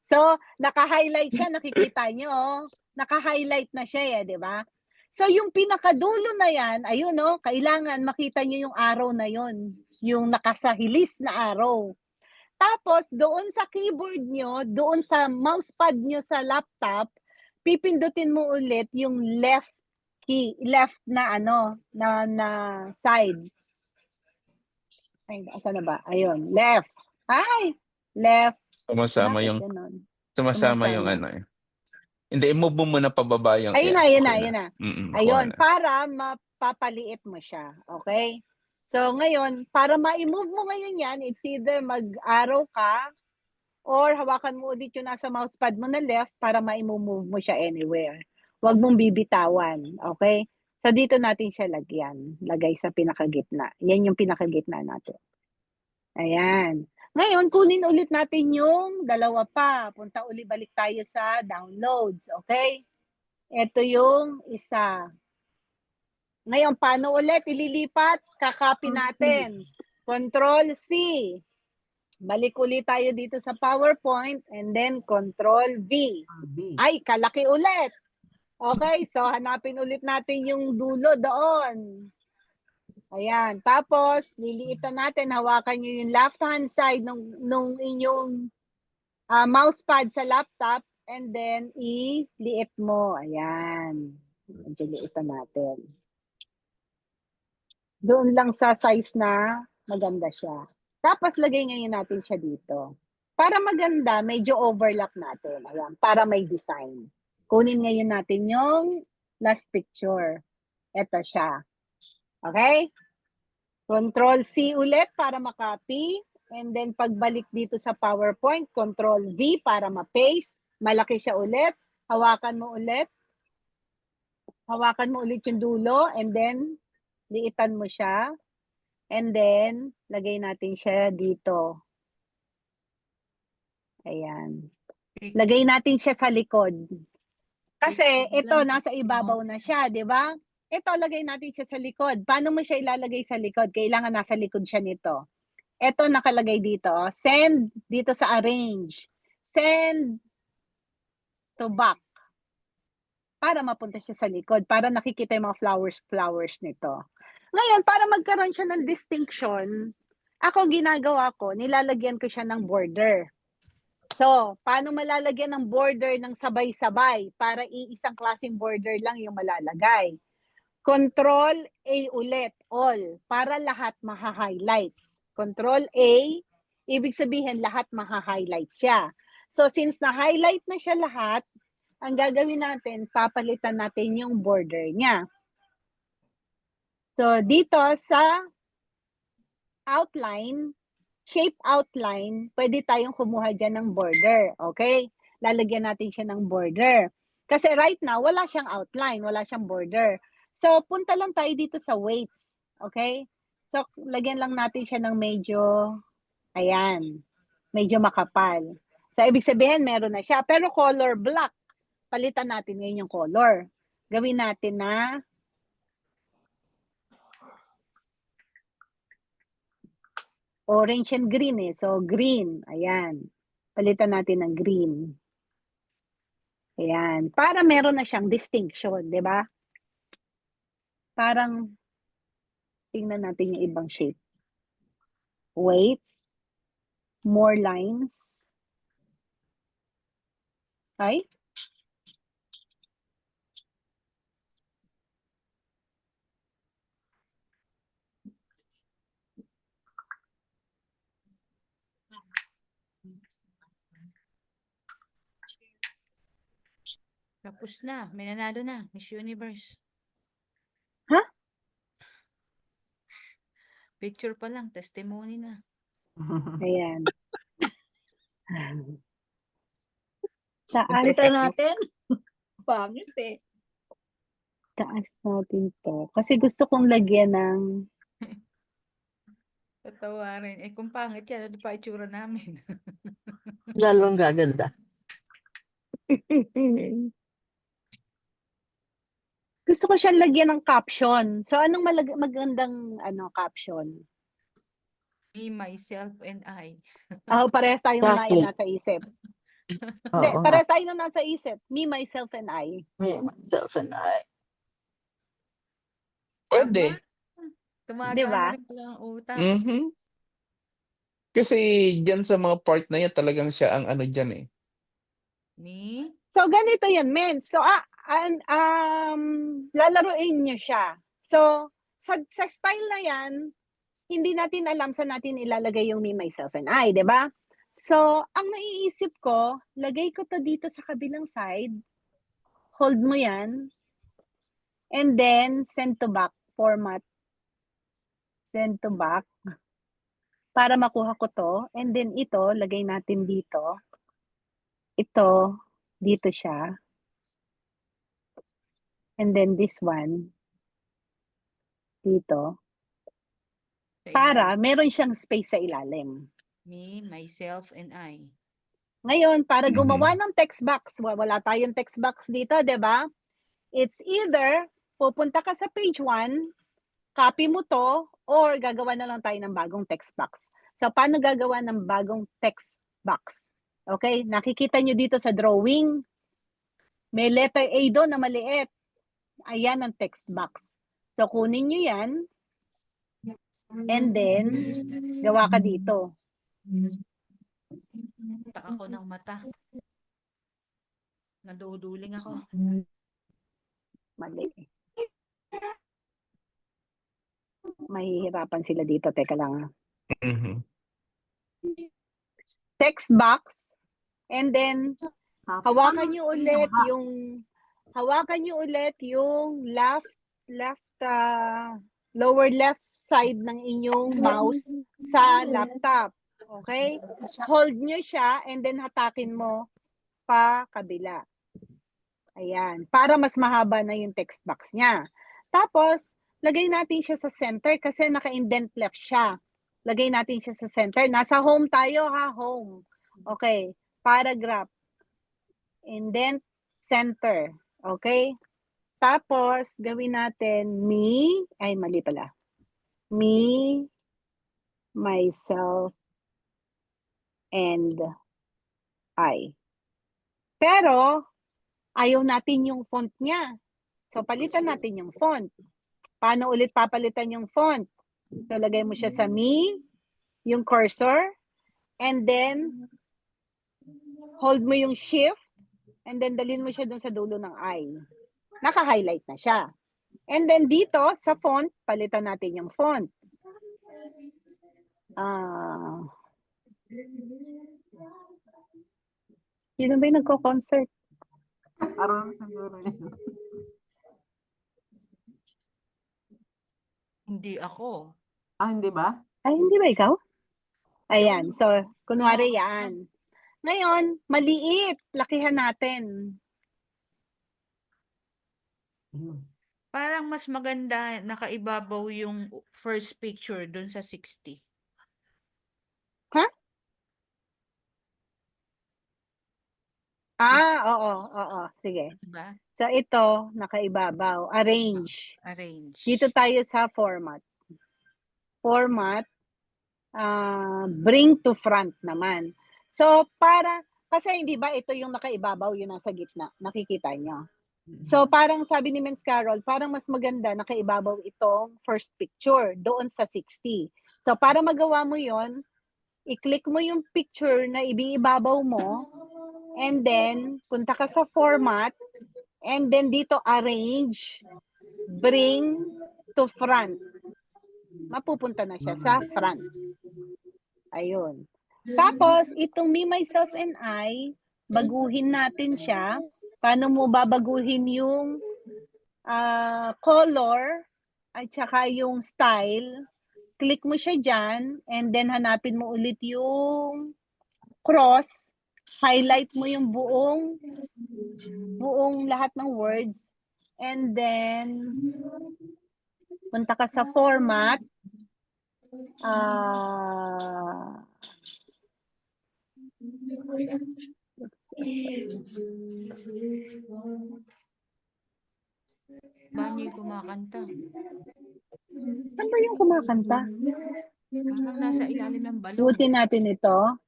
So, naka-highlight siya, nakikita nyo. Naka-highlight na siya di ba? So, yung pinakadulo na yan, ayun kailangan makita nyo yung arrow na yun. Yung nakasahilis na arrow. Tapos, doon sa keyboard nyo, doon sa mousepad nyo sa laptop, pipindutin mo ulit yung left key, left na na side. Ay, asa na ba? Ayun, left. Ay, left. Sumasama Bakit yung ganon? sumasama yung Sumasama. ano eh. Hindi, i-move mo muna pababa yung Ayun yan. na. Okay Ayun, na. para mapapaliit mo siya. Okay? So, ngayon, para ma-move mo ngayon yan, it's either mag-arrow ka or hawakan mo ulit yung nasa mousepad mo na left para ma-move mo siya anywhere. Huwag mong bibitawan. Okay? So, dito natin siya lagyan. Lagay sa pinakagitna. Yan yung pinakagitna natin. Ayan. Ngayon, kunin ulit natin yung dalawa pa. Balik tayo sa downloads. Okay? Ito yung isa. Ngayon, paano ulit ililipat? Kakopy natin. Control C. Balik ulit tayo dito sa PowerPoint and then Control V. Ay, kalaki ulit. Okay, so hanapin ulit natin yung dulo doon. Ayan. Tapos, liliitan natin. Hawakan nyo yung left-hand side nung inyong mousepad sa laptop and then iliit mo. Ayan. Medyo liitan natin. Doon lang sa size na maganda siya. Tapos lagay ngayon natin siya dito. Para maganda, medyo overlap natin. Ayan, para may design. Kunin ngayon natin yung last picture. Ito siya. Okay? Control C ulit para makopy. And then pagbalik dito sa PowerPoint, Control V para ma-paste. Malaki siya ulit. Hawakan mo ulit. Hawakan mo ulit yung dulo. And then, liitan mo siya. And then, lagay natin siya dito. Ayan. Lagay natin siya sa likod. Kasi ito, nasa ibabaw na siya, di ba? Ito, lagay natin siya sa likod. Paano mo siya ilalagay sa likod? Kailangan nasa likod siya nito. Ito, nakalagay dito. Send dito sa arrange. Send to back. Para mapunta siya sa likod. Para nakikita yung mga flowers nito. Ngayon, para magkaroon siya ng distinction, ako ginagawa ko, nilalagyan ko siya ng border. So, paano malalagyan ng border ng sabay-sabay para iisang klaseng border lang yung malalagay? Control A ulit, all, para lahat maha-highlights. Control A, ibig sabihin lahat maha-highlights siya. So, since na-highlight na siya lahat, ang gagawin natin, papalitan natin yung border niya. So, dito sa outline, shape outline, pwede tayong kumuha dyan ng border. Okay? Lalagyan natin siya ng border. Kasi right now, wala siyang outline, wala siyang border. So, punta lang tayo dito sa weights. Okay? So, lagyan lang natin siya ng medyo, ayan, medyo makapal. So, ibig sabihin, meron na siya. Pero color black, palitan natin ngayon yung color. Gawin natin na orange and green eh. So, green. Ayan. Palitan natin ng green. Ayan. Para meron na siyang distinction, di ba? Parang, tingnan natin yung ibang shape. Weights. More lines. Ay? Tapos na. May nanalo na. Miss Universe. Ha? Picture pa lang. Testimony na. Ayan. Taas. Kita natin. Pangit eh. Taas natin to. Kasi gusto kong lagyan ng Tatawarin. Eh, kung pangit yan, ano pa itsura namin? Lalong gaganda. gusto ko siyang lagyan ng caption. So, anong magandang caption? Me, myself, and I. Parehas tayong Bakit? nasa isip. Hindi, Oo nga. parehas tayo nasa isip. Me, myself, and I. Me, myself, and I. Pwede. Tumaga Diba? na rin pala ang utak. Mhm. Kasi dyan sa mga part na yan, talagang siya ang ano dyan eh. Me? So, ganito yan, men. So, lalaruin niyo siya. So, sa style na yan, hindi natin alam saan natin ilalagay yung me, myself, and I, di ba? So, ang naiisip ko, lagay ko to dito sa kabilang side. Hold mo yan. And then, send to back format. Send to back. Para makuha ko to. And then, ito, lagay natin dito. Ito, dito siya. And then, this one, dito. Sa Para ilalim. meron siyang space sa ilalim. Me, myself, and I. Ngayon, para Mhm. gumawa ng text box, wala tayong text box dito, di ba? It's either pupunta ka sa page 1, copy mo to, or gagawa na lang tayo ng bagong text box. So, paano gagawa ng bagong text box? Okay, nakikita nyo dito sa drawing, may letter A doon na maliit. Ayan ang text box. So, kunin nyo yan, and then, gawa ka dito. Tak ako ng mata. Naduduling ako. Mali. mahihirapan sila dito. Teka lang. Mhm. Text box. And then, hawakan nyo ulit yung lower left side ng inyong mouse sa laptop. Okay? Hold nyo siya and then hatakin mo pa kabila. Ayan. Para mas mahaba na yung text box niya. Tapos, lagay natin siya sa center kasi naka-indent left siya. Lagay natin siya sa center. Nasa home tayo ha, home. Okay. Paragraph. Indent center. Okay? Tapos, gawin natin mali pala. Me, myself, and I. Pero, ayaw natin yung font niya. So, palitan natin yung font. Paano ulit papalitan yung font? So, lagay mo siya sa me, yung cursor, and then, hold mo yung shift, and then dalhin mo siya dun sa dulo ng I. Naka-highlight na siya. And then dito, sa font, palitan natin yung font. Yun ba yung nagko-concert? Parang siguro yun. Hindi ako. Hindi ba? Ay, hindi ba ikaw? Ayan. So, kunwari yan. Ngayon, maliit. Lakihan natin. Parang mas maganda nakaibabaw yung first picture dun sa 60. Oo. Sige. Diba? So, ito, nakaibabaw. Arrange. Arrange. Dito tayo sa format. Format, bring to front naman. So, kasi hindi ba ito yung nakaibabaw, yung nasa gitna. Nakikita nyo. So, parang sabi ni Men's Carol, parang mas maganda nakaibabaw itong first picture doon sa 60. So, para magawa mo yon, i-click mo yung picture na ibibabaw mo, and then, punta ka sa format, and then dito, arrange, bring to front. Mapupunta na siya sa front. Ayun. Tapos, itong me, myself, and I, baguhin natin siya. Paano mo babaguhin yung color at saka yung style? Click mo siya dyan, and then hanapin mo ulit yung cross. Highlight mo yung buong lahat ng words. And then, punta ka sa format. Banyo yung kumakanta. Saan ba yung kumakanta? Parang nasa ilalim ng balon. Buti natin ito.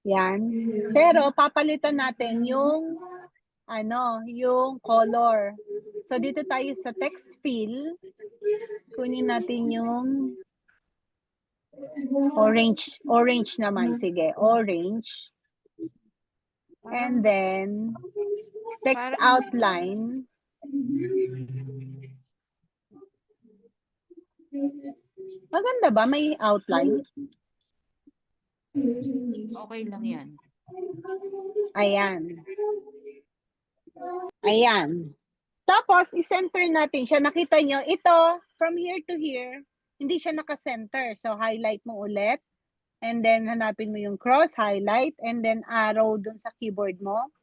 Yan. Pero papalitan natin yung color. So dito tayo sa text fill. Kunin natin yung orange. Orange naman. Sige, orange. And then text outline. Maganda ba? May outline? Okay lang yan. Ayan. Tapos, i-center natin siya. Nakita nyo, ito, from here to here, hindi siya naka-center. So, highlight mo ulit. And then, hanapin mo yung cross, highlight, and then arrow dun sa keyboard mo.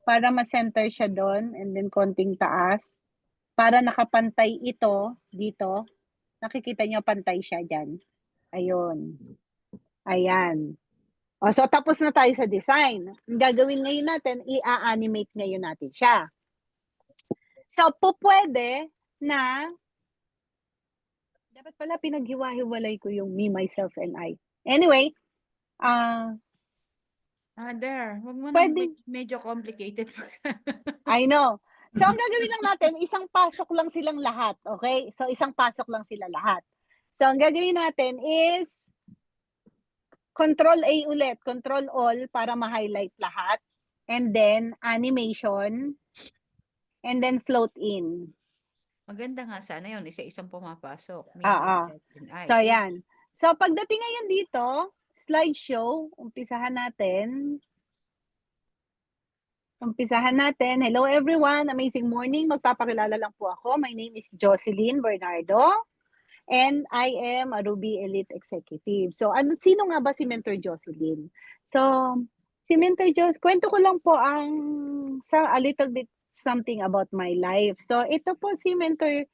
Para ma-center siya dun. And then, konting taas. Para nakapantay ito, dito. Nakikita nyo, pantay siya dyan. Ayun. Ayan. O, so, tapos na tayo sa design. Ang gagawin ngayon natin, i-animate ngayon natin siya. So, pwede na, dapat pala pinaghiwa-hiwalay ko yung me, myself, and I. Anyway, There. Huwag mo Pwede. medyo complicated. I know. So, ang gagawin lang natin, isang pasok lang silang lahat. Okay? So, isang pasok lang sila lahat. So, ang gagawin natin is Control-A ulit. Control-All para ma-highlight lahat. And then, animation. And then, float in. Maganda nga sana yun, isa-isang pumapasok. Me, Oo. left and I. So, Sige. yan. So, pagdating ngayon dito, slideshow, umpisahan natin. Hello everyone, amazing morning. Magpapakilala lang po ako. My name is Jocelyn Bernardo and I am a Ruby Elite Executive. So, sino nga ba si Mentor Jocelyn? So, si Mentor Jocelyn, kwento ko lang po a little bit something about my life. So, ito po si Mentor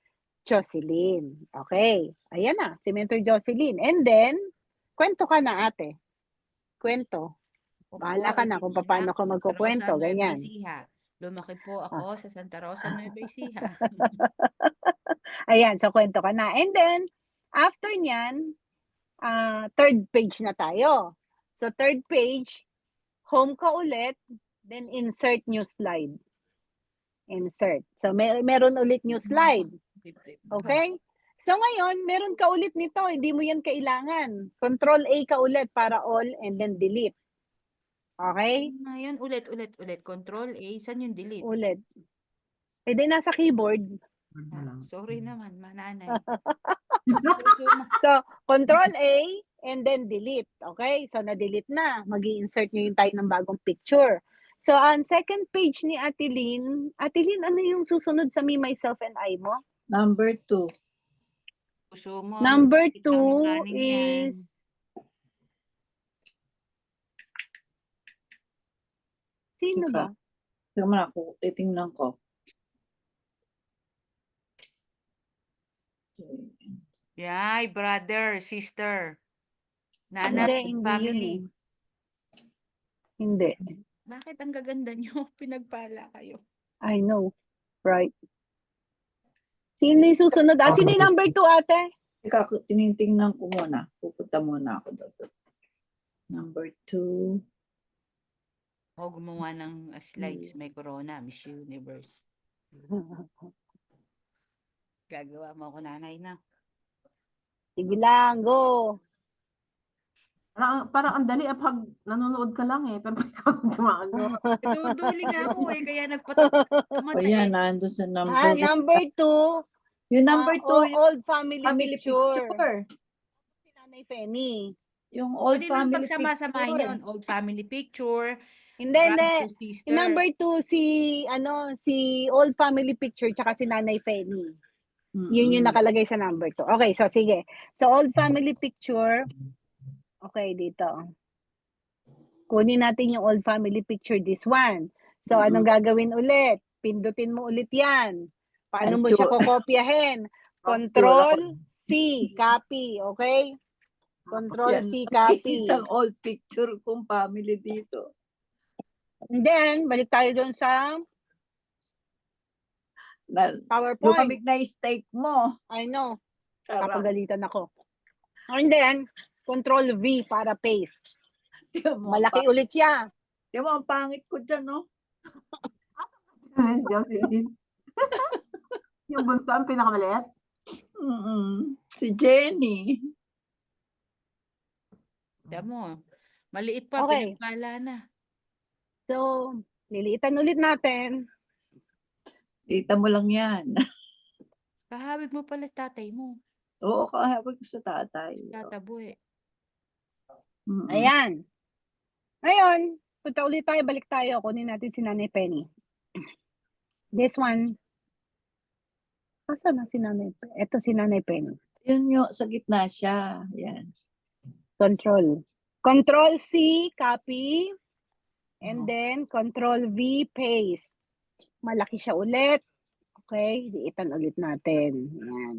Jocelyn. Okay. Ayan na, si Mentor Jocelyn. And then, kwento ka na ate. Kwento. Bahala ka na kung paano ka magkukwento, ganyan. Lumaki po ako sa Santa Rosa, Nueva Ecija. Ayan, so kwento ka na. And then, after nyan, third page na tayo. So, third page, home ka ulit, then insert new slide. Insert. So, meron ulit new slide. Okay? So, ngayon, meron ka ulit nito. Hindi mo yan kailangan. Control A ka ulit para all and then delete. Okay? Ngayon, ulit. Control A, saan yung delete? Ulit. E di nasa keyboard. Sorry naman, mananay. So, Control A and then delete. Okay? So, na-delete na. Mag-i-insert nyo yung tayo ng bagong picture. So, on second page ni Ate Lynn, ano yung susunod sa Me, Myself, and I mo? Number 2. Gusto mo, Number ikit lang yung 2 ganing yan. is... Sino Ika. ba? Tingnan mo na ako, titingnan ko. Yay, brother, sister. Hindi, Nanay, hindi family. yun eh. Hindi. Bakit ang gaganda nyo? Pinagpala kayo. I know. Right. Sino yung susunod? Sino yung number 2, ate? Ika, tinitingnan ko muna. Pupunta muna ako doon. Number 2. Ako gumawa ng slides, may corona, Miss Universe. Gagawa mo ako, nanay, na. Sige lang, go. Parang ang dali pag nanonood ka lang eh. Pero ikaw gumagawa. Duduli nga ako eh, kaya nagpatatak O mata yan, eh. nandun sa number 1. Number 2, Yung number 2, yung old family, family picture. picture. Si Nanay Penny. Yung old Pwede nang family pagsama-samahin picture. yun. Old family picture, Hindi. brother, sister. Yung number 2, si old family picture tsaka si Nanay Penny. Yun yung nakalagay sa number 2. Okay, so sige. So, old family picture. Okay, dito. Kunin natin yung old family picture, this one. So, anong gagawin ulit? Pindutin mo ulit yan. Paano mo siya kokopyahin? Control C, copy, okay? Control Yan. C, copy. Isang old picture kong family dito. And then, balik tayo dun sa PowerPoint. Lumamig na yung steak mo. I know. Sarap. Papagalitan ako. And then, Control V para paste. Tingnan mo, Malaki ulit siya. Tingnan mo, ang pangit ko dyan, no? Miss Jocelyn. Yung bunso ang pinakamaliit. Si Jenny. Tiyan mo, maliit pa, Okay. pinagpala na. So, liliitan ulit natin. Kita mo lang yan. Kahawig mo pala tatay mo. Oo, kahapon ko sa tatay. Tatabo eh. Ayan. Ngayon, punta ulit tayo, balik tayo. Kunin natin si Nanay Penny. This one. Asan na si Nanay Penny? Ito si Nanay Penny. Yun yung sa gitna siya. Yan. Control. Control C, copy. And then, Control V, paste. Malaki siya ulit. Okay, liitan ulit natin. Ayan.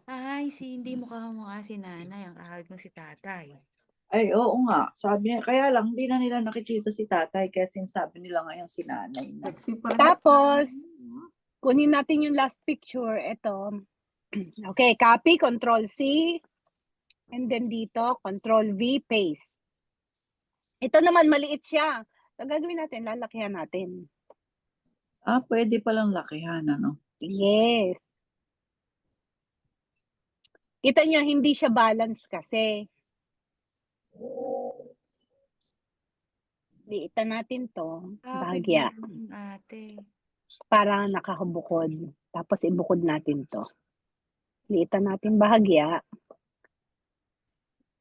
Ay, hindi mo kamukha si nanay. Ang kahawig mo si tatay. Ay, oo nga. Sabi niya, kaya lang, hindi na nila nakikita si tatay kaya sinasabi nila ngayon si nanay na. Sexy pa rin. Tapos, kunin natin yung last picture. Ito. Okay, copy, Control C. And then dito, Control V, paste. Ito naman, maliit siya. So, gagawin natin, lalakihan natin. Pwede palang lakihan, ano? Yes. Kita niyo, hindi siya balance kasi. Liitan natin to. Kahawig Bahagya. mo, ate. para nakakabukod. Tapos ibukod natin to. Liitan natin bahagya.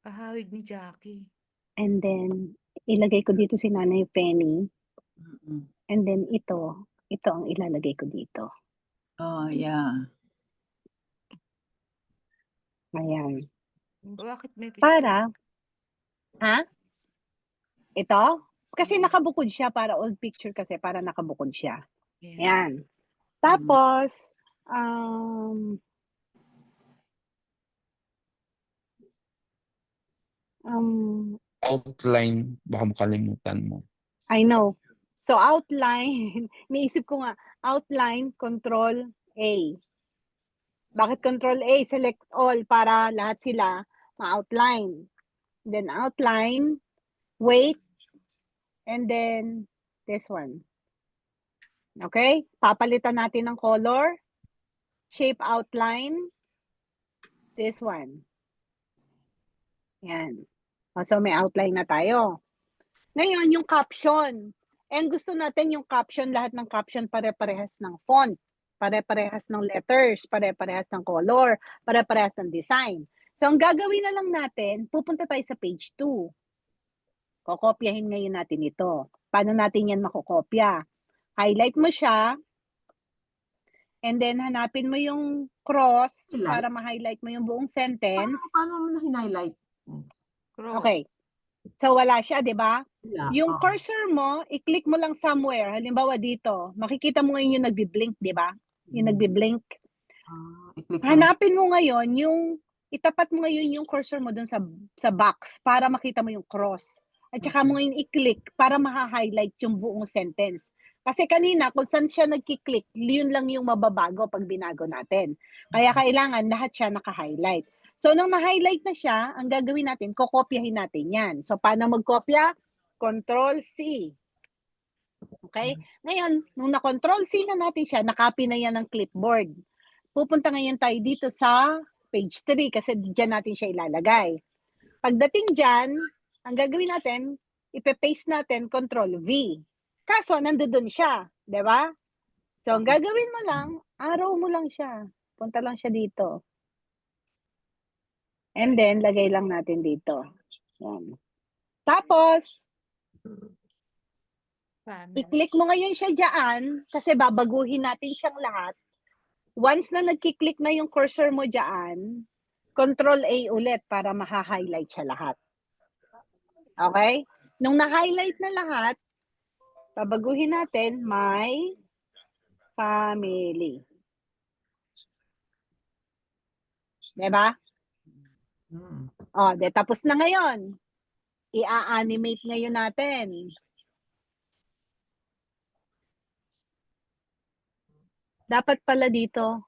Kahawig ni Jackie. And then, ilagay ko dito si Nanay Penny. Mm-mm. And then ito ang ilalagay ko dito. Oh, yeah. Ayan. Bakit may pisto? Para, ha? Ito? Kasi nakabukod siya para old picture kasi para nakabukod siya. Ayan. Ayan. Tapos, Outline, baka makalimutan mo. I know. So, outline, niisip ko nga, outline, control A. Bakit control A? Select all para lahat sila ma-outline. Then outline, weight, and then this one. Okay? Papalitan natin ng color. Shape outline. This one. Yan. So, may outline na tayo. Ngayon, yung caption. And gusto natin yung caption, lahat ng caption pare-parehas ng font, pare-parehas ng letters, pare-parehas ng color, pare-parehas ng design. So, ang gagawin na lang natin, pupunta tayo sa page 2. Kokopyahin ngayon natin ito. Paano natin yan makokopya? Highlight mo siya, and then hanapin mo yung cross Highlight? para ma-highlight mo yung buong sentence. Paano mo na highlight? Cross. Okay. So, wala siya, di ba? Wala. Yung Oo. cursor mo, i-click mo lang somewhere. Halimbawa dito, makikita mo ngayon yung nagbi-blink, di ba? Yung nagbi-blink. I-click mo. Hanapin mo ngayon itapat mo ngayon yung cursor mo dun sa box para makita mo yung cross. At saka mo ngayon i-click para ma-highlight yung buong sentence. Kasi kanina, kung saan siya nagki-click, yun lang yung mababago pag binago natin. Kaya kailangan lahat siya naka-highlight. So, nung na-highlight na siya, ang gagawin natin, kokopyahin natin yan. So, paano magkopya? Control-C. Okay? Ngayon, nung na-Control-C na natin siya, nakopy na yan ng clipboard. Pupunta ngayon tayo dito sa page 3 kasi dyan natin siya ilalagay. Pagdating dyan, ang gagawin natin, ipe-paste natin Control-V. Kaso, nandoon siya. Di ba? So, ang gagawin mo lang, arrow mo lang siya. Punta lang siya dito. And then, lagay lang natin dito. Yan. Tapos, i-click mo ngayon siya dyan kasi babaguhin natin siyang lahat. Once na nagki-click na yung cursor mo dyan, Control-A ulit para maha-highlight siya lahat. Okay? Nung na-highlight na lahat, babaguhin natin, my family. Diba? O, tapos na ngayon. I-animate ngayon natin. Dapat pala dito.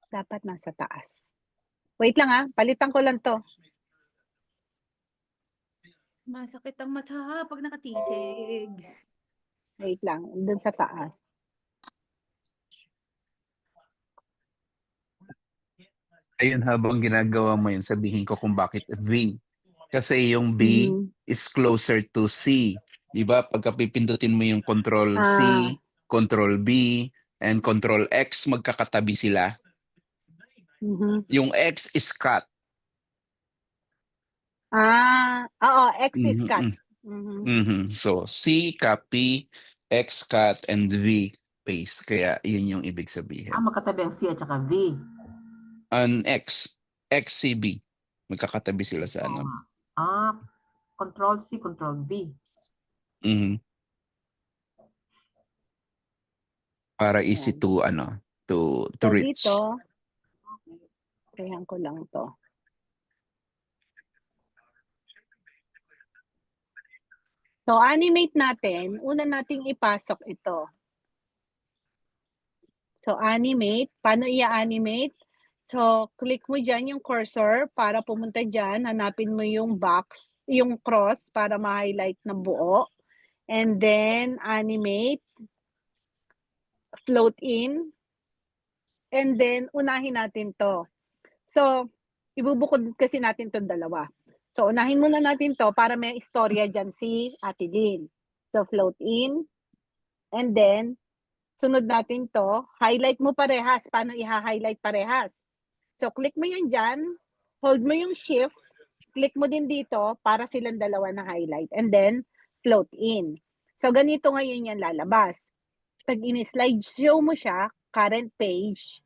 Dapat nasa taas. Wait lang ha, palitan ko lang to. Masakit ang mata pag nakatitig. Wait lang, dun sa taas. Ayun, habang ginagawa mo yun, sabihin ko kung bakit V. Kasi yung B is closer to C. Di ba? Pagka pipindutin mo yung Control C, Control B, and Control X, magkakatabi sila. Yung X is cut. Oo, X is cut. So, C, copy, X, cut, and V, paste. Kaya yun yung ibig sabihin. Magkatabi ang C at saka V. An X, XCB. Magkakatabi sila sa ano. Control C, Control V. Para easy to to So reach. dito, kailangan ko lang to. So animate natin, una nating ipasok ito. So animate, paano i-animate? So click mo dyan yung cursor para pumunta dyan, hanapin mo yung box, yung cross para ma-highlight ng buo. And then animate, float in, and then unahin natin to. So, ibubukod kasi natin itong dalawa. So, unahin muna natin to para may istorya dyan si Ate Lynn. So, float in, And then, sunod natin to, highlight mo parehas. Paano i-highlight parehas? So, click mo yan dyan, hold mo yung shift, click mo din dito para silang dalawa na highlight. And then, float in. So, ganito ngayon yan lalabas. Pag in-slide show mo siya, current page.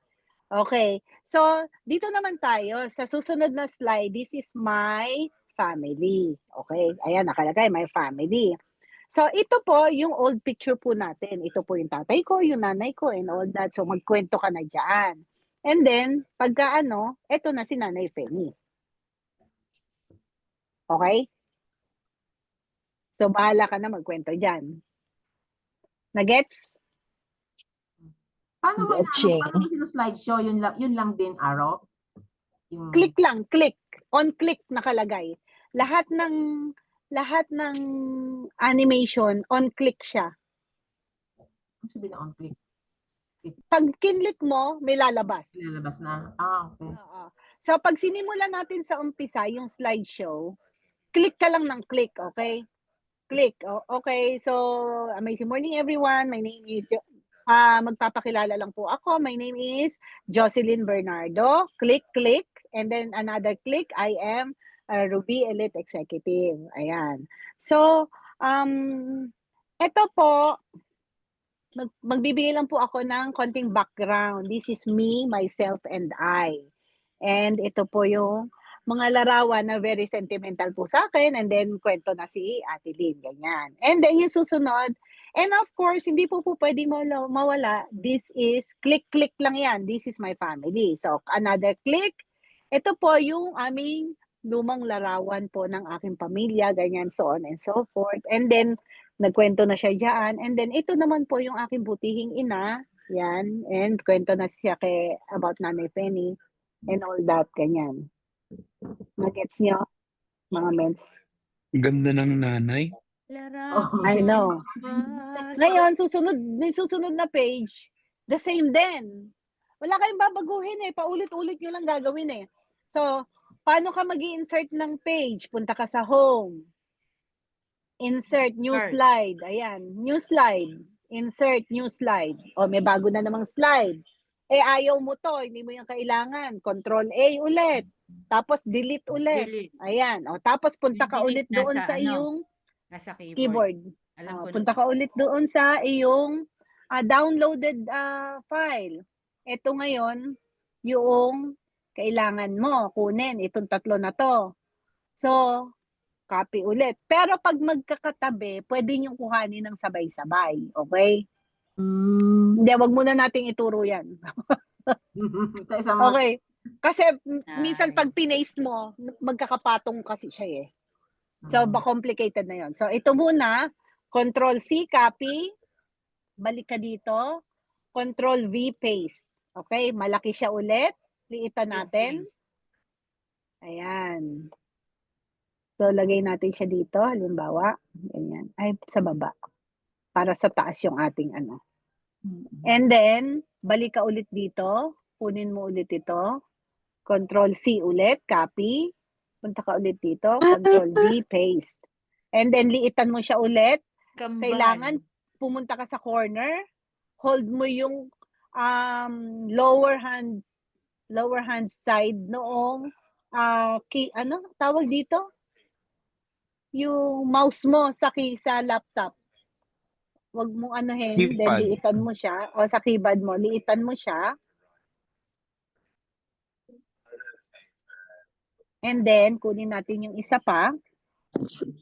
Okay. So, dito naman tayo. Sa susunod na slide, this is my family. Okay. Ayan, nakalagay, my family. So, ito po yung old picture po natin. Ito po yung tatay ko, yung nanay ko, and all that. So, magkwento ka na dyan. And then, pagka ito na si Nanay Penny. Okay? So, bahala ka na magkwento dyan. Nagets? Paano mo Batching. paano mo sino-slideshow? Yun lang din, Araw? Click lang, click. On click nakalagay. Lahat ng animation, on click siya. Ano sabihin na on click? Pag kinlik mo, may lalabas. Lalabas na. Okay. Oo. So, pag sinimulan natin sa umpisa, yung slideshow, click ka lang ng click, okay? Click. Okay, so, amazing morning everyone. My name is, magpapakilala lang po ako. My name is Jocelyn Bernardo. Click, click. And then another click, I am Ruby Elite Executive. Ayan. So, ito po, magbibigay lang po ako ng konting background. This is me, myself, and I. And ito po yung mga larawan na very sentimental po sa akin. And then, kwento na si Ate Lynn, ganyan. And then, yung susunod. And of course, hindi po pwedeng mawala. This is, click lang yan. This is my family. So, another click. Ito po yung aming lumang larawan po ng aking pamilya, ganyan, so on and so forth. And then, nagkwento na siya dyan. And then, ito naman po yung aking butihing ina. Yan. And kwento na siya about Nanay Penny. And all that, ganyan. Nagets nyo, mga mens? Ganda ng nanay. Larawan I know. sa labas. Ngayon, susunod na page, the same din. Wala kayong babaguhin paulit-ulit nyo lang gagawin So, paano ka mag-i-insert ng page? Punta ka sa home. Insert new Start. slide. Ayan, new slide. Insert new slide. O, may bago na namang slide. Ayaw mo to, hindi mo yung kailangan. Control A ulit. Tapos delete ulit. Delete. Ayan. O, tapos punta ka ulit Delete doon nasa sa iyong nasa keyboard. Alam ko Punta ka ulit doon sa iyong downloaded file. Ito ngayon, yung kailangan mo kunin. Itong tatlo na to. So, copy ulit. Pero pag magkakatabi, pwede nyo kuhanin ng sabay-sabay. Okay? Hindi, wag muna nating ituro yan. Sa isang Okay. Kasi minsan Ay. pag pinaste mo, magkakapatong kasi siya So, complicated na yon. So, ito muna, Control-C, copy. Balik ka dito. Control-V, paste. Okay? Malaki siya ulit. Liitan natin. Ayan. So, lagay natin siya dito. Halimbawa, ganyan. Ay, sa baba. Para sa taas yung ating And then, balik ka ulit dito. Kunin mo ulit ito. Control-C ulit, copy. Punta ka ulit dito. Control-V, paste. And then, liitan mo siya ulit. Kailangan pumunta ka sa corner. Hold mo yung lower hand side noong tawag dito? Yung mouse mo sa laptop. Huwag mong then Keypad. liitan mo siya. O sa keypad mo, liitan mo siya. And then, kunin natin yung isa pa.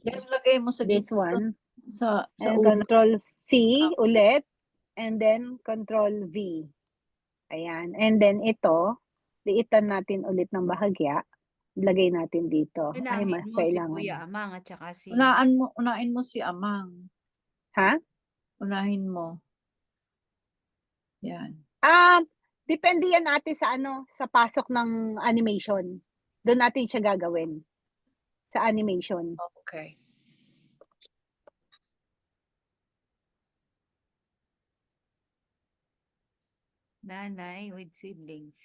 Yan, lagay mo sa This gitna, one. sa And ulo. Control-C ulit. And then, Control-V. Ayan. And then, ito, liitan natin ulit ng bahagya. Lagay natin dito. Ay, Unahin mo si kailangan. Kuya Amang at saka si... Unahin mo si Amang. Ha? Unahin mo. Yan. Depende yan natin sa pasok ng animation. Doon natin siya gagawin. Sa animation. Okay. Nanay with siblings.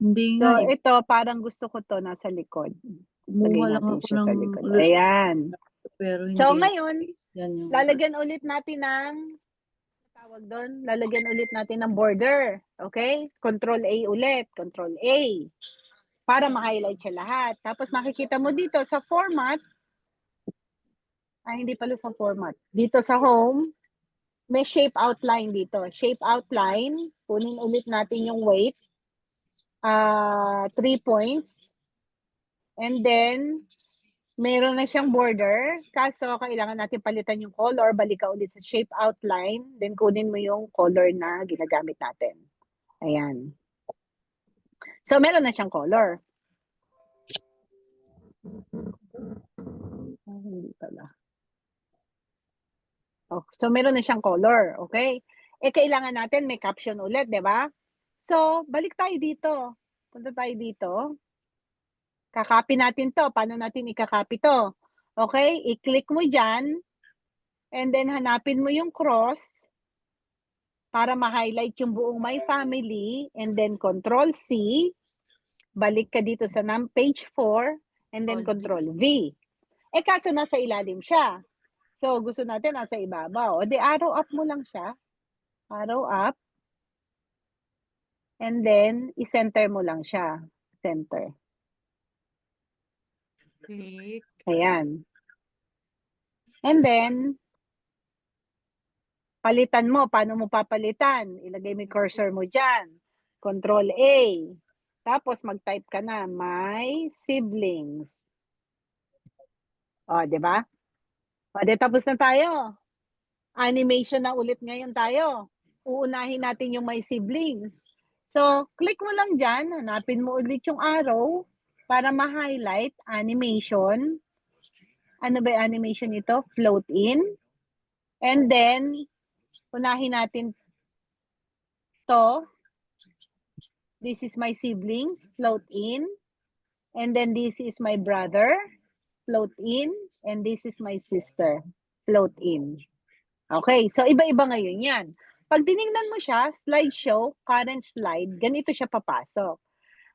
Hindi So, nga. ito, parang gusto ko to nasa likod. Kumuha Lagay lang natin ako siya sa ng likod. Ayan. pero hindi. So, ngayon, Yan yung Lalagyan ulit natin ng tawag doon, lalagyan ulit natin ng border. Okay? Control A ulit. Control A. Para ma-highlight siya lahat. Tapos makikita mo dito sa format, hindi pala sa format. Dito sa home, may shape outline dito. Shape outline, kunin ulit natin yung weight. 3 points. And then, meron na siyang border. Kaso, kailangan natin palitan yung color. Balik ka ulit sa shape outline. Then, kunin mo yung color na ginagamit natin. Ayan. So, meron na siyang color. Hindi pala. Oh, so, meron na siyang color. Okay? Kailangan natin may caption ulit, di ba? So, balik tayo dito. Punta tayo dito. Kakopy natin to. Paano natin ikakopy to? Okay? I-click mo dyan. And then, hanapin mo yung cross para ma-highlight yung buong My Family. And then, Control C. Balik ka dito sa page 4. And then, Control V. Kaso nasa ilalim siya. So, gusto natin nasa ibabaw. O, di arrow up mo lang siya. Arrow up. And then, i-center mo lang siya. Center. Click. Ayan. And then, palitan mo. Paano mo papalitan? Ilagay mo yung cursor mo dyan. Control A. Tapos, mag-type ka na, my siblings. O, di ba? O, di tapos na tayo. Animation na ulit ngayon tayo. Uunahin natin yung my siblings. So, click mo lang dyan. Hanapin mo ulit yung arrow para ma-highlight animation. Ano ba yung animation nito? Float in. And then, unahin natin to. This is my siblings. Float in. And then, this is my brother. Float in. And this is my sister. Float in. Okay, so iba-iba ngayon yan. Pag tinignan mo siya, slideshow, current slide, ganito siya papasok.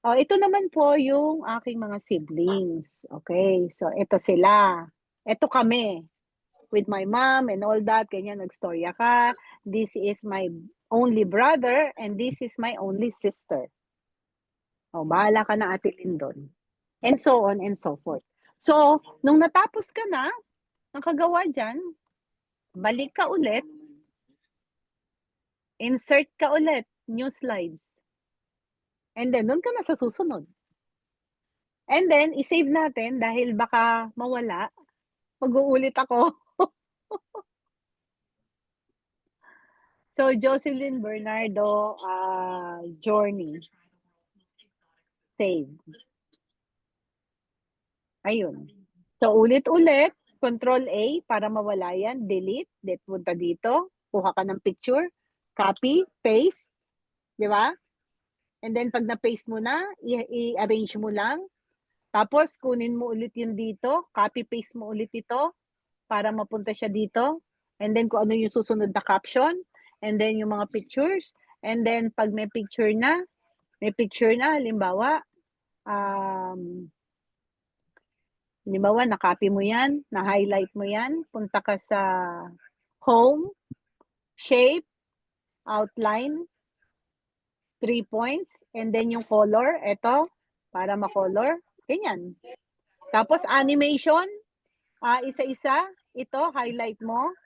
Ito naman po yung aking mga siblings. Okay, so ito sila. Ito kami. With my mom and all that, ganyan, nagstorya ka. This is my only brother and this is my only sister. Bahala ka na, Ate Lindon. And so on and so forth. So, nung natapos ka na, nakagawa dyan, balik ka ulit, insert ka ulit, new slides. And then, doon ka na sa susunod. And then, isave natin dahil baka mawala. Mag-uulit ako. So, Jocelyn Bernardo, Journey. Save. Ayun. So, ulit-ulit. Control A para mawala yan. Delete. Punta dito. Kuha ka ng picture. Copy. Paste. Di ba? And then, pag na-paste mo na, i-arrange mo lang. Tapos, kunin mo ulit yun dito. Copy-paste mo ulit ito para mapunta siya dito. And then, kung ano yung susunod na caption. And then, yung mga pictures. And then, pag may picture na, halimbawa, na-copy mo yan, na-highlight mo yan, punta ka sa home, shape, outline, 3 points, and then yung color, ito, para ma-color, ganyan. Tapos animation, isa-isa, ito, highlight mo,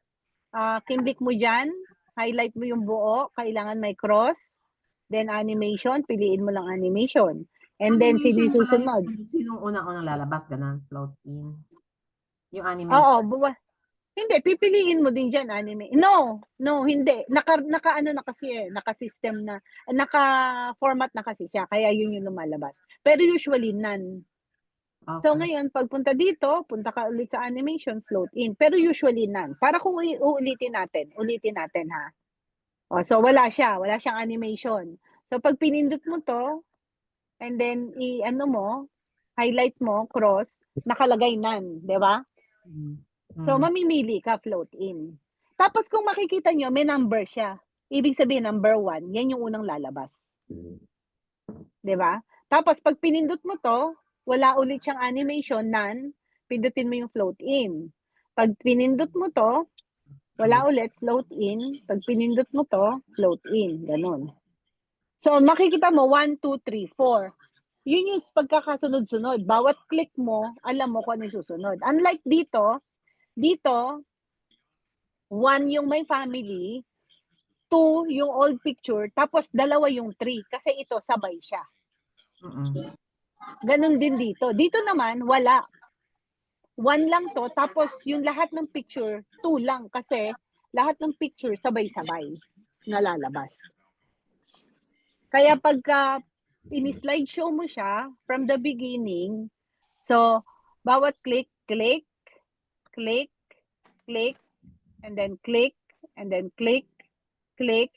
kindik mo dyan, highlight mo yung buo, kailangan may cross, then animation, piliin mo lang animation. And then, sino yung susunod? Sinong unang-unang lalabas, ganun, float in. Yung anime. Oo, hindi, pipiliin mo din dyan, anime. No, hindi. Naka-ano na kasi naka-system na, naka-format na kasi siya, kaya yun yung lumalabas. Pero usually, none. Okay. So, ngayon, pagpunta dito, punta ka ulit sa animation, float in. Pero usually, none. Para kung ulitin natin ha. So, wala siyang animation. So, pag pinindot mo to, and then, highlight mo, cross, nakalagay none, di ba? So, mamimili ka, float in. Tapos, kung makikita nyo, may number siya. Ibig sabihin, number 1, yan yung unang lalabas. Di ba? Tapos, pag pinindot mo to, wala ulit siyang animation, none, pindutin mo yung float in. Pag pinindot mo to, wala ulit, float in. Pag pinindot mo to, float in. Ganon. So, makikita mo, 1, 2, 3, 4. Yun yung pagkakasunod-sunod. Bawat click mo, alam mo kung ano yung susunod. Unlike dito, 1 yung may family, 2 yung old picture, tapos 2 yung 3. Kasi ito, sabay siya. Ganon din dito. Dito naman, wala. 1 lang to, tapos yung lahat ng picture, 2 lang. Kasi lahat ng picture, sabay-sabay nalalabas. Kaya pagka in-slideshow mo siya from the beginning, so, bawat click, click, click, click, and then click, and then click, click,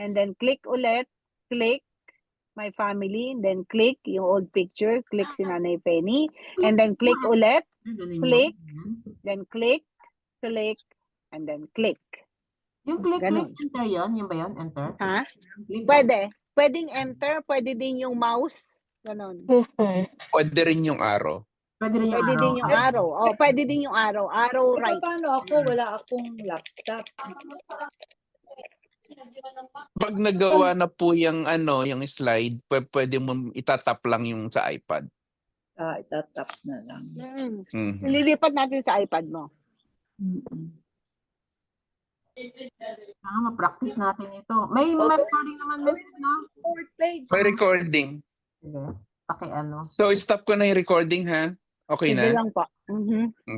and then click ulit, click, my family, and then click yung old picture, click si Nanay Penny, and then click ulit, click, then click, click, and then click. Yung click, Ganon. enter yun? Yung ba yun? Enter? Ha? Click, Pwede. Pwedeng enter, pwede din yung mouse. Ganon. Pwede rin yung arrow. Pwede rin yung Pwede araw. din yung arrow. Oh, pwede din yung arrow. Arrow Eh, right. paano ako? Wala akong laptop. Pag nagawa na po yung yung slide, pwede mo itatap lang yung sa iPad. Itatap na lang. Mhm. Nililipat natin sa iPad mo. Ma-practice natin ito. May recording naman, Miss, no? 4 page. May recording. Sige. Paki-ano. So, stop ko na yung recording, ha? Okay Sige na? lang po.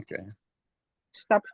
Okay. Stop